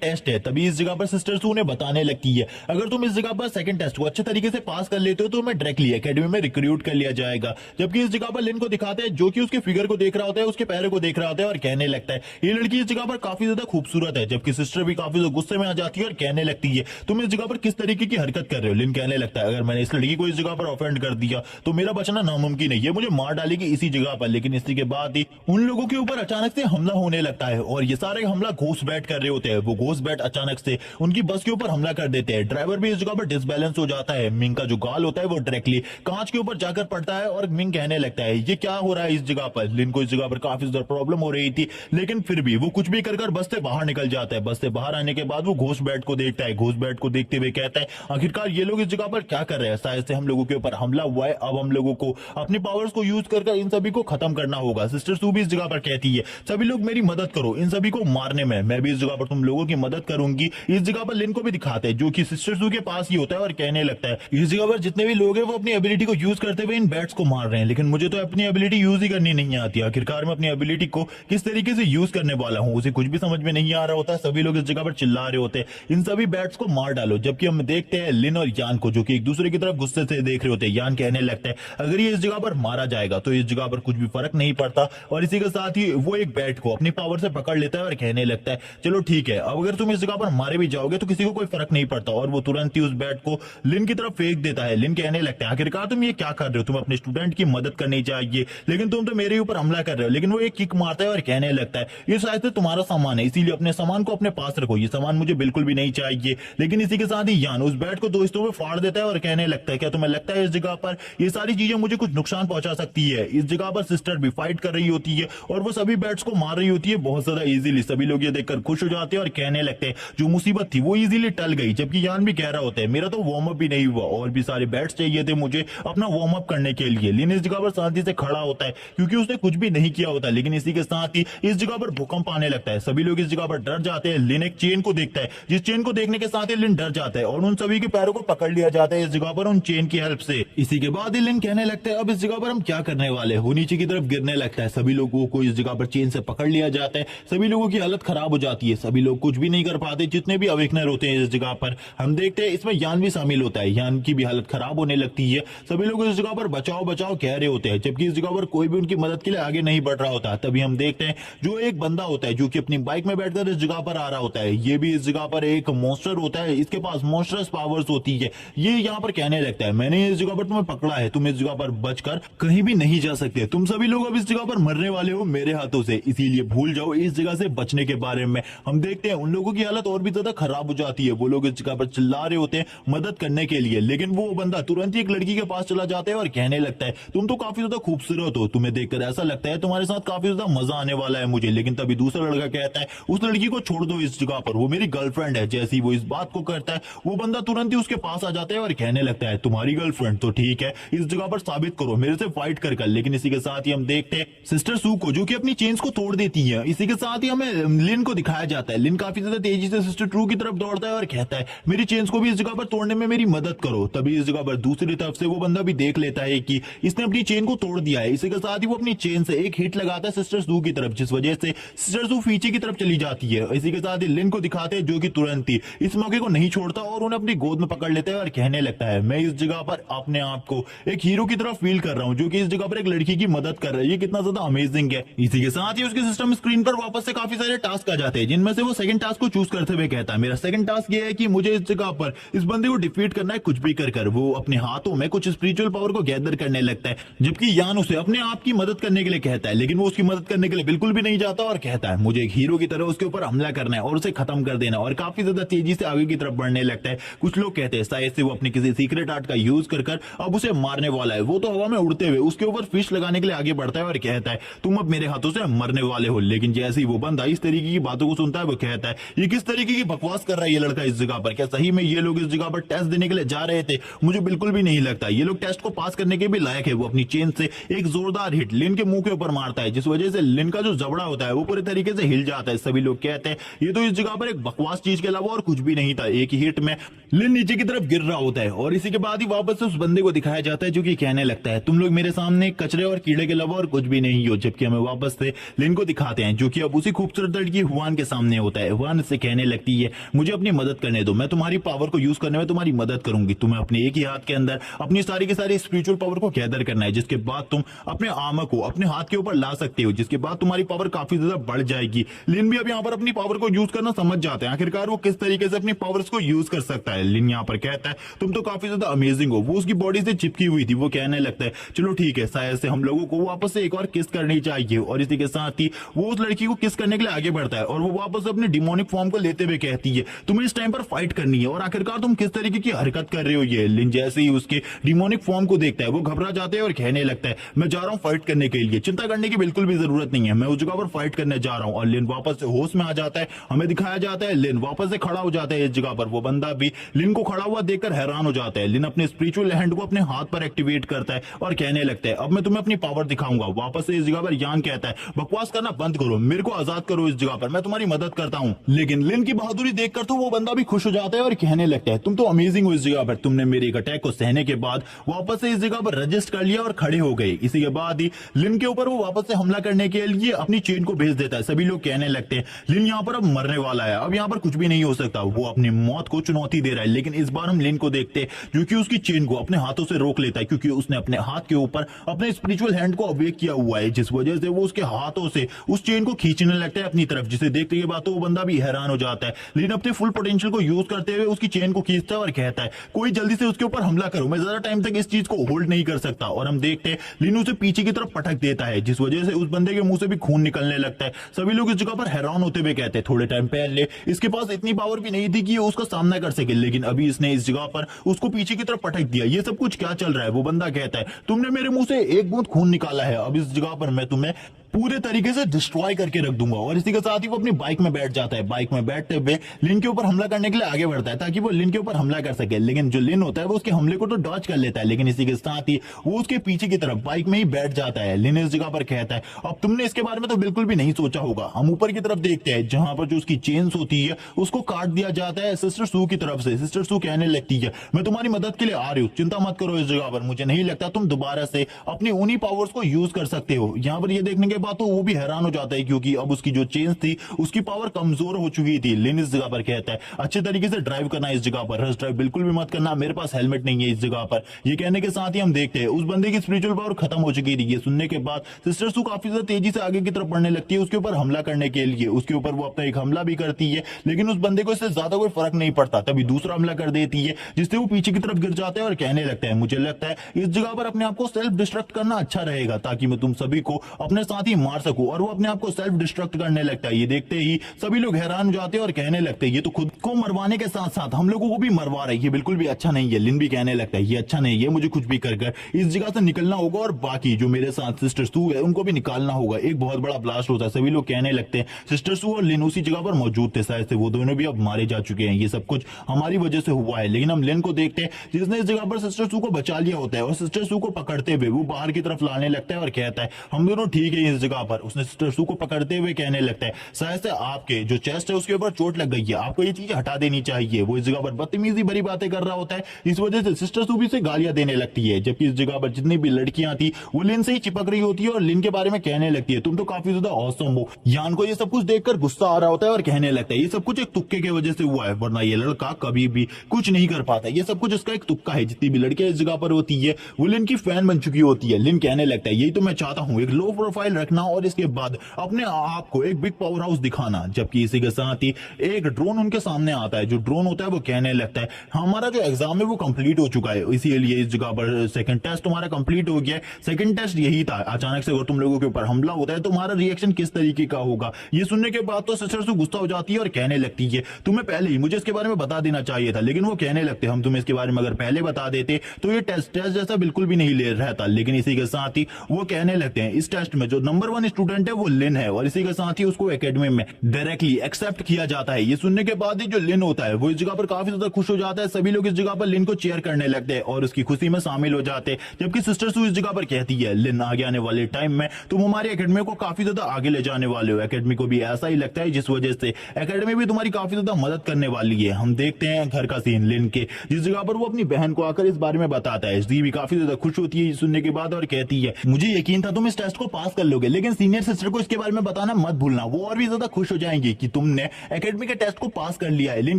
टेस्ट है। तभी इस जगह पर सिस्टर सू ने बताने लगती है अगर तुम इस जगह पर सेकंड टेस्ट को अच्छे तरीके से पास कर लेते हो तो तुम्हें डायरेक्टली एकेडमी में रिक्रूट कर लिया जाएगा। जबकि इस जगह पर लिन को दिखाते हैं जो कि उसके फिगर को देख रहा होता है, उसके पैरों को देख रहा होता है और कहने लगता है ये लड़की इस जगह पर काफी ज्यादा खूबसूरत है। जबकि सिस्टर भी काफी ज्यादा गुस्से में आ जाती है और कहने लगती है तुम इस जगह पर किस तरीके की हरकत कर रहे हो। लिन कहने लगता है अगर मैंने इस लड़की को इस जगह पर ऑफेंड कर दिया तो मेरा बचना नामुमकिन है, ये मुझे मार डालेगी इसी जगह पर। लेकिन इसी के बाद ही उन लोगों के ऊपर अचानक से हमला होने लगता है और ये सारे हमला घोस्ट बैट कर रहे होते हैं। वो घोस्ट बैट अचानक से उनकी बस के ऊपर हमला कर देते हैं। ड्राइवर भी इस जगह पर डिसबैलेंस हो जाता है। मिंग का जो गाल होता है वो डायरेक्टली कांच के ऊपर जाकर पड़ता है और मिंग कहने लगता है ये क्या हो रहा है इस जगह पर। लिन को इस जगह पर काफी ज्यादा प्रॉब्लम हो रही थी, लेकिन फिर भी वो कुछ भी कर बस से बाहर निकल जाता है। बस से बाहर आने के बाद वो घोस्ट बैट को देखता है। घोस्ट बैट को देखते हुए कहता है आखिरकार ये लोग इस जगह पर क्या कर रहे हैं, शायद से हम लोगों के ऊपर हमला हुआ है, अब हम लोगों को अपनी पावर्स को यूज कर इन सभी को खत्म करना होगा। सिस्टर सू भी इस जगह पर कहती है सभी लोग मेरी मदद करो इन सभी को मारने में, मैं भी इस जगह पर तुम लोगों की मदद करूंगी। इस जगह पर लिन को भी दिखाते हैं जो कि सिस्टर सू के पास ही होता है और कहने लगता है इस जगह पर जितने भी लोग हैं वो अपनी एबिलिटी को यूज करते हुए इन बैट्स को मार रहे हैं, लेकिन मुझे तो अपनी एबिलिटी यूज ही करनी नहीं आती। आखिरकार मैं अपनी एबिलिटी को किस तरीके से यूज करने वाला हूँ उसे कुछ भी समझ में नहीं आ रहा होता। सभी लोग इस जगह पर चिल्ला रहे होते हैं इन सभी बैट्स को मार डालो। जबकि हम देखते हैं लिन और यान को जो कि एक दूसरे की तरफ गुस्से से देख रहे होते हैं। यान कहने लगता है अगर ये इस जगह पर मारा जाएगा तो इस जगह पर कुछ भी फर्क नहीं पड़ता। और इसी के साथ ही वो एक बैट को अपनी पावर से पकड़ लेता है और कहने लगता है चलो ठीक है अब अगर तुम इस जगह पर मारे भी जाओगे तो किसी को कोई फर्क नहीं पड़ता। और वो तुरंत ही उस बैट को लिन की तरफ फेंक देता है। लिन कहने लगता है आखिरकार तुम ये क्या कर रहे हो, तुम अपने स्टूडेंट की मदद करनी चाहिए लेकिन तुम तो मेरे ऊपर हमला कर रहे हो। लेकिन वो एक किक मारता है और कहने लगता है ये शायद से तुम्हारा सामान है, इसीलिए अपने सामान को अपने पास रखो, ये सामान मुझे बिल्कुल भी नहीं चाहिए। लेकिन इसी के साथ ही यान उस बैट को दो हिस्सों में फाड़ देता है और कहने लगता है क्या तुम्हें लगता है इस जगह पर ये सारी चीजें मुझे कुछ नुकसान पहुंचा सकती है। इस जगह पर सिस्टर भी फाइट कर रही होती है और वो सभी बैट्स को मार रही होती है बहुत ज्यादा इजीली। सभी लोग ये देखकर खुश हो जाते हैं और कहने लगते हैं जो मुसीबत थी वो इजीली टल गई। जबकि यान भी कह रहा होता है मेरा तो वार्म अप भी नहीं हुआ और भी सारे बैट्स चाहिए थे मुझे अपना वार्म अप करने के लिए। लिन इस जगह पर शांति से खड़ा होता है क्योंकि उसने कुछ भी नहीं किया होता। लेकिन इसी के साथ ही इस जगह पर भूकंप आने लगता है। सभी लोग इस जगह पर डर जाते हैं। लिन एक चेन को देखता है, जिस चेन को देखने के साथ ही लिन डर जाता है और उन सभी के पैरों को पकड़ लिया जाता है इस जगह पर उन चेन की हेल्प से। इसी के बाद लिन कहने लगता है अब इस जगह पर हम क्या करने वाले। वो नीचे की तरफ गिरने लगता है। सभी लोगों को इस जगह पर चेन से पकड़ लिया जाता है। सभी लोगों की हालत खराब हो जाती है। सभी लोग कुछ भी नहीं कर पाते। जितने भी अवेकनर होते हैं इस जगह पर हम देखते हैं इसमें यान भी शामिल होता है। यान की भी हालत खराब होने लगती है। सभी लोग इस जगह पर बचाओ बचाओ कह रहे होते हैं, जबकि इस जगह पर कोई भी उनकी मदद के लिए आगे नहीं बढ़ रहा होता। तभी हम देखते हैं जो एक बंदा होता है जो कि अपनी बाइक में बैठकर इस जगह पर आ रहा होता है। ये भी इस जगह पर एक मॉन्स्टर होता है, इसके पास मॉन्स्टरस पावर्स होती है। ये यहाँ पर कहने लगता है मैंने इस जगह पर तुम्हें पकड़ा है, तुम इस जगह पर बचकर कहीं भी नहीं जा सकते। तुम सभी लोग अब इस जगह पर मरने वाले हो मेरे हाथों से, इसीलिए भूल जाओ इस जगह से बचने के बारे में। हम देखते हैं उन लोगों की हालत और भी ज्यादा खराब हो जाती है। वो लोग इस जगह पर चिल्ला रहे होते हैं मदद करने के लिए, लेकिन वो बंदा तुरंत ही एक लड़की के पास चला जाता है और कहने लगता है तुम तो काफी ज्यादा खूबसूरत हो, तुम्हें देखकर ऐसा लगता है तुम्हारे साथ काफी ज्यादा मजा आने वाला है मुझे। लेकिन तभी दूसरा लड़का कहता है उस लड़की को छोड़ दो इस जगह पर, वो मेरी गर्लफ्रेंड है। जैसे ही वो इस बात को करता है वो बंदा तुरंत ही उसके पास आ जाता है और कहने लगता है तुम्हारी गर्लफ्रेंड तो ठीक है, इस जगह पर साबित करो मेरे से फाइट कर। लेकिन इसी के साथ ही हम देखते हैं सिस्टर सू को जो कि अपनी चेन्स को तोड़ देती है। इसी के साथ ही हमें लिन को दिखाया जाता है। लिन काफी ज्यादा तेजी से सिस्टर ट्रू की तरफ दौड़ता है और कहता है मेरी चेन्स को भी इस जगह पर तोड़ने में मेरी मदद करो। तभी इस जगह पर दूसरी तरफ से वो बंदा भी देख लेता है कि इसने अपनी चेन को तोड़ दिया है। इसी के साथ ही वो अपनी चेन से एक हिट लगाता है सिस्टर सू की तरफ, जिस वजह से सिस्टर सू पीछे की तरफ चली जाती है। इसी के साथ ही लिन को दिखाते हैं जो कि तुरंत ही इस मौके को नहीं छोड़ता और उन्हें अपनी गोद में पकड़ लेता है और कहने लगता है मैं इस जगह पर अपने आप को एक हीरो की तरफ फील कर रहा हूं जो कि इस जगह पर एक लड़की की मदद कर रहा है। ये कितना ज्यादा अमेजिंग है। इसी के साथ ही उसके सिस्टम स्क्रीन पर वापस से काफी सारे टास्क आ जाते हैं, जिनमें से वो सेकंड टास्क को चूज करते हुए कहता है मेरा सेकंड टास्क ये है कि मुझे इस जगह पर इस बंदे को डिफीट करना है कुछ भी कर। वो अपने हाथों में कुछ स्पिरिचुअल पावर को गैदर करने लगता है, जबकि यान उसे अपने आप की मदद करने के लिए कहता है। लेकिन वो उसकी मदद करने के लिए बिल्कुल भी नहीं जाता और कहता है मुझे एक हीरो की तरह उसके ऊपर हमला करना है और उसे खत्म कर देना, और काफी ज्यादा तेजी से आगे की तरफ बढ़ने लगता है। कुछ लोग कहते हैं शायद से वो अपने किसी सीक्रेट आर्ट का यूज कर अब उसे मारने वाला वाला है, वो तो हवा में उड़ते हुए उसके ऊपर फिश लगाने के लिए आगे बढ़ता है और कहता है तुम अब मेरे हाथों से मरने वाले हो। लेकिन जैसे ही वो बंदा इस तरीके की बातों को सुनता है वो कहता है ये किस तरीके की बकवास कर रहा है ये लड़का इस जगह पर, क्या सही में ये लोग इस जगह पर टेस्ट देने के लिए जा रहे थे? मुझे बिल्कुल भी नहीं लगता ये लोग टेस्ट को पास करने के भी लायक है। वो अपनी चेन से एक जोरदार हिट लिन के मुंह के ऊपर मारता है, जिस वजह से लिन का जो जबड़ा होता है वो पूरे तरीके से हिल जाता है। सभी लोग कहते हैं ये तो इस जगह पर एक बकवास चीज के अलावा और कुछ भी नहीं था। एक ही हिट में लिन नीचे की तरफ गिर रहा होता है और इसी के बाद ही वापस से उस बंदे को दिखाया जाता है जो कि कहने लगता है तुम लोग मेरे सामने कचरे और कीड़े के अलावा और कुछ भी नहीं हो। जबकि हमें वापस से लिन को दिखाते हैं जो कि अब उसी खूबसूरत लड़की हुआन के सामने होता है। हुआन से कहने लगती है मुझे अपनी मदद करने दो, मैं तुम्हारी पावर को यूज करने में तुम्हारी मदद करूंगी। तुम्हें अपने एक ही हाथ के अंदर अपनी सारी की सारी स्पिरिचुअल पावर को गैदर करना है, जिसके बाद तुम अपने आर्मर को अपने हाथ के ऊपर ला सकते हो, जिसके बाद तुम्हारी पावर काफी ज्यादा बढ़ जाएगी। लिन भी अब यहाँ पर अपनी पावर को यूज करना समझ जाते हैं, आखिरकार वो किस तरीके से अपनी पावर्स को यूज कर सकता है। लिन यहाँ पर कहता है तुम तो काफी ज्यादा अमेजिंग हो। वो उसकी बॉडी से चिपकी हुई थी। वो कहने लगता है चलो ठीक है, शायद से हम लोगों को वापस से एक और किस करनी चाहिए। और इसी के साथ ही वो उस लड़की को किस करने के लिए आगे बढ़ता है और वो वापस अपने डिमोनिक फॉर्म को लेते हुए कहती है तुम्हें इस टाइम पर फाइट करनी है और आखिरकार तुम किस तरीके की हरकत कर रहे हो ये। लिन जैसे ही उसके डिमोनिक फॉर्म को देखता है वो घबरा जाता है और कहने लगता है मैं जा रहा हूं फाइट करने के लिए, चिंता करने की बिल्कुल भी जरूरत नहीं है, मैं उस जगह पर फाइट करने जा रहा हूं। और लिन वापस से होश में आ जाता है, हमें दिखाया जाता है लिन वापस से खड़ा हो जाता है इस जगह पर। वो बंदा भी लिन को खड़ा हुआ देखकर हैरान हो जाता है। लिन अपने स्पिरिचुअल हैंड को अपने हाथ पर एक्टिवेट करता है और कहने लगता है अब मैं तुम्हें अपनी पावर दिखाऊंगा। वापस से इस जगह पर यान कहता है बकवास करना बंद करो, मेरे को आजाद करो इस जगह पर, मैं तुम्हारी मदद करता हूं। लेकिन लिन की बहादुरी देखकर तो वो बंदा भी खुश हो जाता है और कहने लगता है तुम तो अमेजिंग हो इस जगह पर, तुमने मेरे एक अटैक को सहने के बाद वापस से इस जगह पर रजिस्ट कर लिया और खड़े हो गए। इसी के बाद ही लिन के ऊपर वो वापस से हमला करने के लिए अपनी चेन को भेज देता है। सभी लोग कहने लगते हैं लिन यहाँ पर अब मरने वाला है, अब यहाँ पर कुछ भी नहीं हो सकता। वो अपनी मौत को चुनौती दे रहा है। लेकिन इस बार हम लिन को देखते हैं जो कि उसकी चेन को अपने हाथों से रोक लेता है, क्योंकि उसने अपने हाथ के ऊपर अपने स्पिरिचुअल हैंड को अवेक किया हुआ है, जिस वजह से वो उसके हाथों से उस चेन को खींचने लगता है अपनी तरफ, जिसे देखते के बाद तो वो बंदा भी हैरान हो जाता है। लिन अपने फुल पोटेंशियल को यूज करते हुए उसकी चेन को खींचता है और कहता है कोई जल्दी से उसके ऊपर हमला करो, मैं ज्यादा टाइम तक इस चीज को होल्ड नहीं कर सकता। और हम देखते हैं लिन उसे पीछे की तरफ पटक देता है, जिस वजह से उस बंदे के मुंह से भी खून निकलने लगता है। सभी लोग इस जगह पर हैरान होते हुए कहते हैं थोड़े टाइम पहले इसके पास इतनी पावर भी नहीं थी कि उसका सामना कर सके, लेकिन अभी इसने इस जगह पर उसको पीछे की तरफ पटक दिया। ये सब कुछ क्या चल रहा है? वो बंदा कहता है तुमने मेरे मुंह से एक बूंद खून निकाला है, अब इस जगह पर मैं तुम्हें पूरे तरीके से डिस्ट्रॉय करके रख दूंगा। और इसी के साथ ही वो अपनी बाइक में बैठ जाता है। बाइक में बैठते हुए लिन के ऊपर हमला करने के लिए आगे बढ़ता है ताकि वो लिन के ऊपर हमला कर सके। लेकिन जो लिन होता है वो उसके हमले को तो डॉज कर लेता है, लेकिन इसी के साथ ही वो उसके पीछे की तरफ बाइक में ही बैठ जाता है। लिन इस जगह पर कहता है अब तुमने इसके बारे में तो बिल्कुल भी नहीं सोचा होगा। हम ऊपर की तरफ देखते हैं जहां पर जो उसकी चेन्स होती है उसको काट दिया जाता है सिस्टर सू की तरफ से। सिस्टर सू कहने लगती है मैं तुम्हारी मदद के लिए आ रही हूँ, चिंता मत करो इस जगह पर, मुझे नहीं लगता तुम दोबारा से अपनी उन्हीं पावर्स को यूज कर सकते हो। यहाँ पर ये देखने के बाद तो वो भी हैरान हो जाता है, क्योंकि अब उसकी जो चेन्स थी उसकी पावर कमजोर हो चुकी थी। लिन इस जगह पर कहता है अच्छे तरीके से ड्राइव करना इस जगह पर, रश ड्राइव बिल्कुल भी मत करना, मेरे पास हेलमेट नहीं है इस जगह पर। ये कहने के साथ ही हम देखते हैं उस बंदे की स्पिरिचुअल पावर खत्म हो चुकी थी। ये सुनने के बाद सिस्टर सू काफी ज्यादा तेजी से आगे की तरफ बढ़ने लगती है उसके ऊपर हमला करने के लिए। उसके ऊपर वो अपना एक हमला भी करती है, लेकिन उस बंदे को इससे ज्यादा कोई फर्क नहीं पड़ता। तभी दूसरा हमला कर देती है जिससे वो पीछे की तरफ गिर जाता है और कहने लगता है मुझे लगता है इस जगह पर अपने आप को सेल्फ डिस्ट्रक्ट करना अच्छा रहेगा, ताकि मैं तुम सभी को अपने साथ ही मार सकूं। और वो अपने आप को सेल्फ डिस्ट्रक्ट करने लगता है। ये देखते ही सभी लोग हैरान हो जाते हैं और कहने लगते हैं ये तो खुद को मरवाने के साथ साथ हम लोगों को भी मरवा रही है, बिल्कुल भी अच्छा नहीं है। लिन भी कहने लगता है ये अच्छा नहीं है, मुझे कुछ भी कर इस जगह से निकलना होगा और बाकी जो मेरे साथ सिस्टर सू है उनको भी निकालना होगा। एक बहुत बड़ा ब्लास्ट होता है। सभी लोग कहने लगते हैं सिस्टर सू और लिन उसी जगह पर मौजूद थे, शायद से वो दोनों भी अब मारे जा चुके हैं, ये सब कुछ हमारी वजह से हुआ है। लेकिन हम लिन को देखते हैं जिसने इस जगह पर सिस्टर सू को बचा लिया होता है और सिस्टर सू को पकड़ते हुए वो बाहर की तरफ लाने लगता है और कहता है हम दोनों ठीक है इस जगह पर। उसने सिस्टर सू को पकड़ते हुए कहने लगता है शायद से आपके जो चेस्ट है उसके ऊपर चोट लग गई है, आपको ये चीज हटा देनी चाहिए। वो इस जगह पर बदतमीजी भरी बातें कर रहा होता है, इस वजह से सिस्टर सू भी से गालियां देने लगती है। जबकि इस जगह पर जितनी भी लड़कियां थी वो लिन से ही चिपक रही होती है और लिन के बारे में कहने लगती है तुम तो काफी ज्यादा औसम हो। यान को ये सब कुछ देखकर गुस्सा आ रहा होता है और कहने लगता है ये सब कुछ एक तुक्के की वजह से हुआ है, वरना ये लड़का कभी भी कुछ नहीं कर पाता, ये सब कुछ इसका एक तुक्का है। जितनी भी लड़कियां इस जगह पर होती है वो लिन की फैन बन चुकी होती है। लिन कहने लगता है यही तो मैं चाहता हूँ, एक लो प्रोफाइल रखना और इसके बाद अपने आप को एक बिग पावर हाउस दिखाना। जबकि इसी के साथ ही एक ड्रोन उनके सामने आता है। जो ड्रोन होता है वो कहने लगता है हमारा जो एग्जाम है वो कंप्लीट हो चुका है, इसीलिए इस जगह पर सेकंड टेस्ट तुम्हारा कंप्लीट हो गया है। सेकंड टेस्ट यही था, अचानक से अगर तुम लोगों के ऊपर हमला होता है तो तुम्हारा रिएक्शन किस तरीके का होगा। ये सुनने के बाद तो सिस्टर से गुस्सा हो जाती है और कहने लगती है तुम्हें पहले ही मुझे इसके बारे में बता देना चाहिए था। लेकिन वो कहने लगते हम तुम्हें इसके बारे में अगर पहले बता देते तो ये टेस्ट जैसा बिल्कुल भी नहीं ले रहता। लेकिन इसी के साथ ही वो कहने लगते हैं इस टेस्ट में जो नंबर 1 स्टूडेंट है वो लिन है और इसी के साथ ही उसको एकेडमी में डायरेक्टली एक्सेप्ट किया जाता है। ये सुनने के बाद ही जो लिन होता है वो इस जगह पर काफी ज्यादा खुश हो जाता है। सभी लोग इस जगह पर लिन को चेयर करने लगते हैं और उसकी खुशी में शामिल हो जाते हैं। जबकि सिस्टर सू इस जगह पर कहती है लिन आगे आने वाले टाइम में तुम हमारी एकेडमी को काफी ज्यादा आगे ले जाने वाले हो। एकेडमी को भी ऐसा ही लगता है जिस वजह से एकेडमी भी तुम्हारी काफी ज्यादा मदद करने वाली है। हम देखते हैं घर का सीन लिन के, जिस जगह पर वो अपनी बहन को आकर इस बारे में बताता है। जी भी काफी ज्यादा खुश होती है सुनने के बाद और कहती है मुझे यकीन था तुम इस टेस्ट को पास कर लोगे, लेकिन सीनियर सिस्टर को इसके बारे में बताना मत भूलना, वो और भी ज्यादा खुश हो जाएंगे कि तुमने एकेडमी के टेस्ट को पास कर लिया है। लिन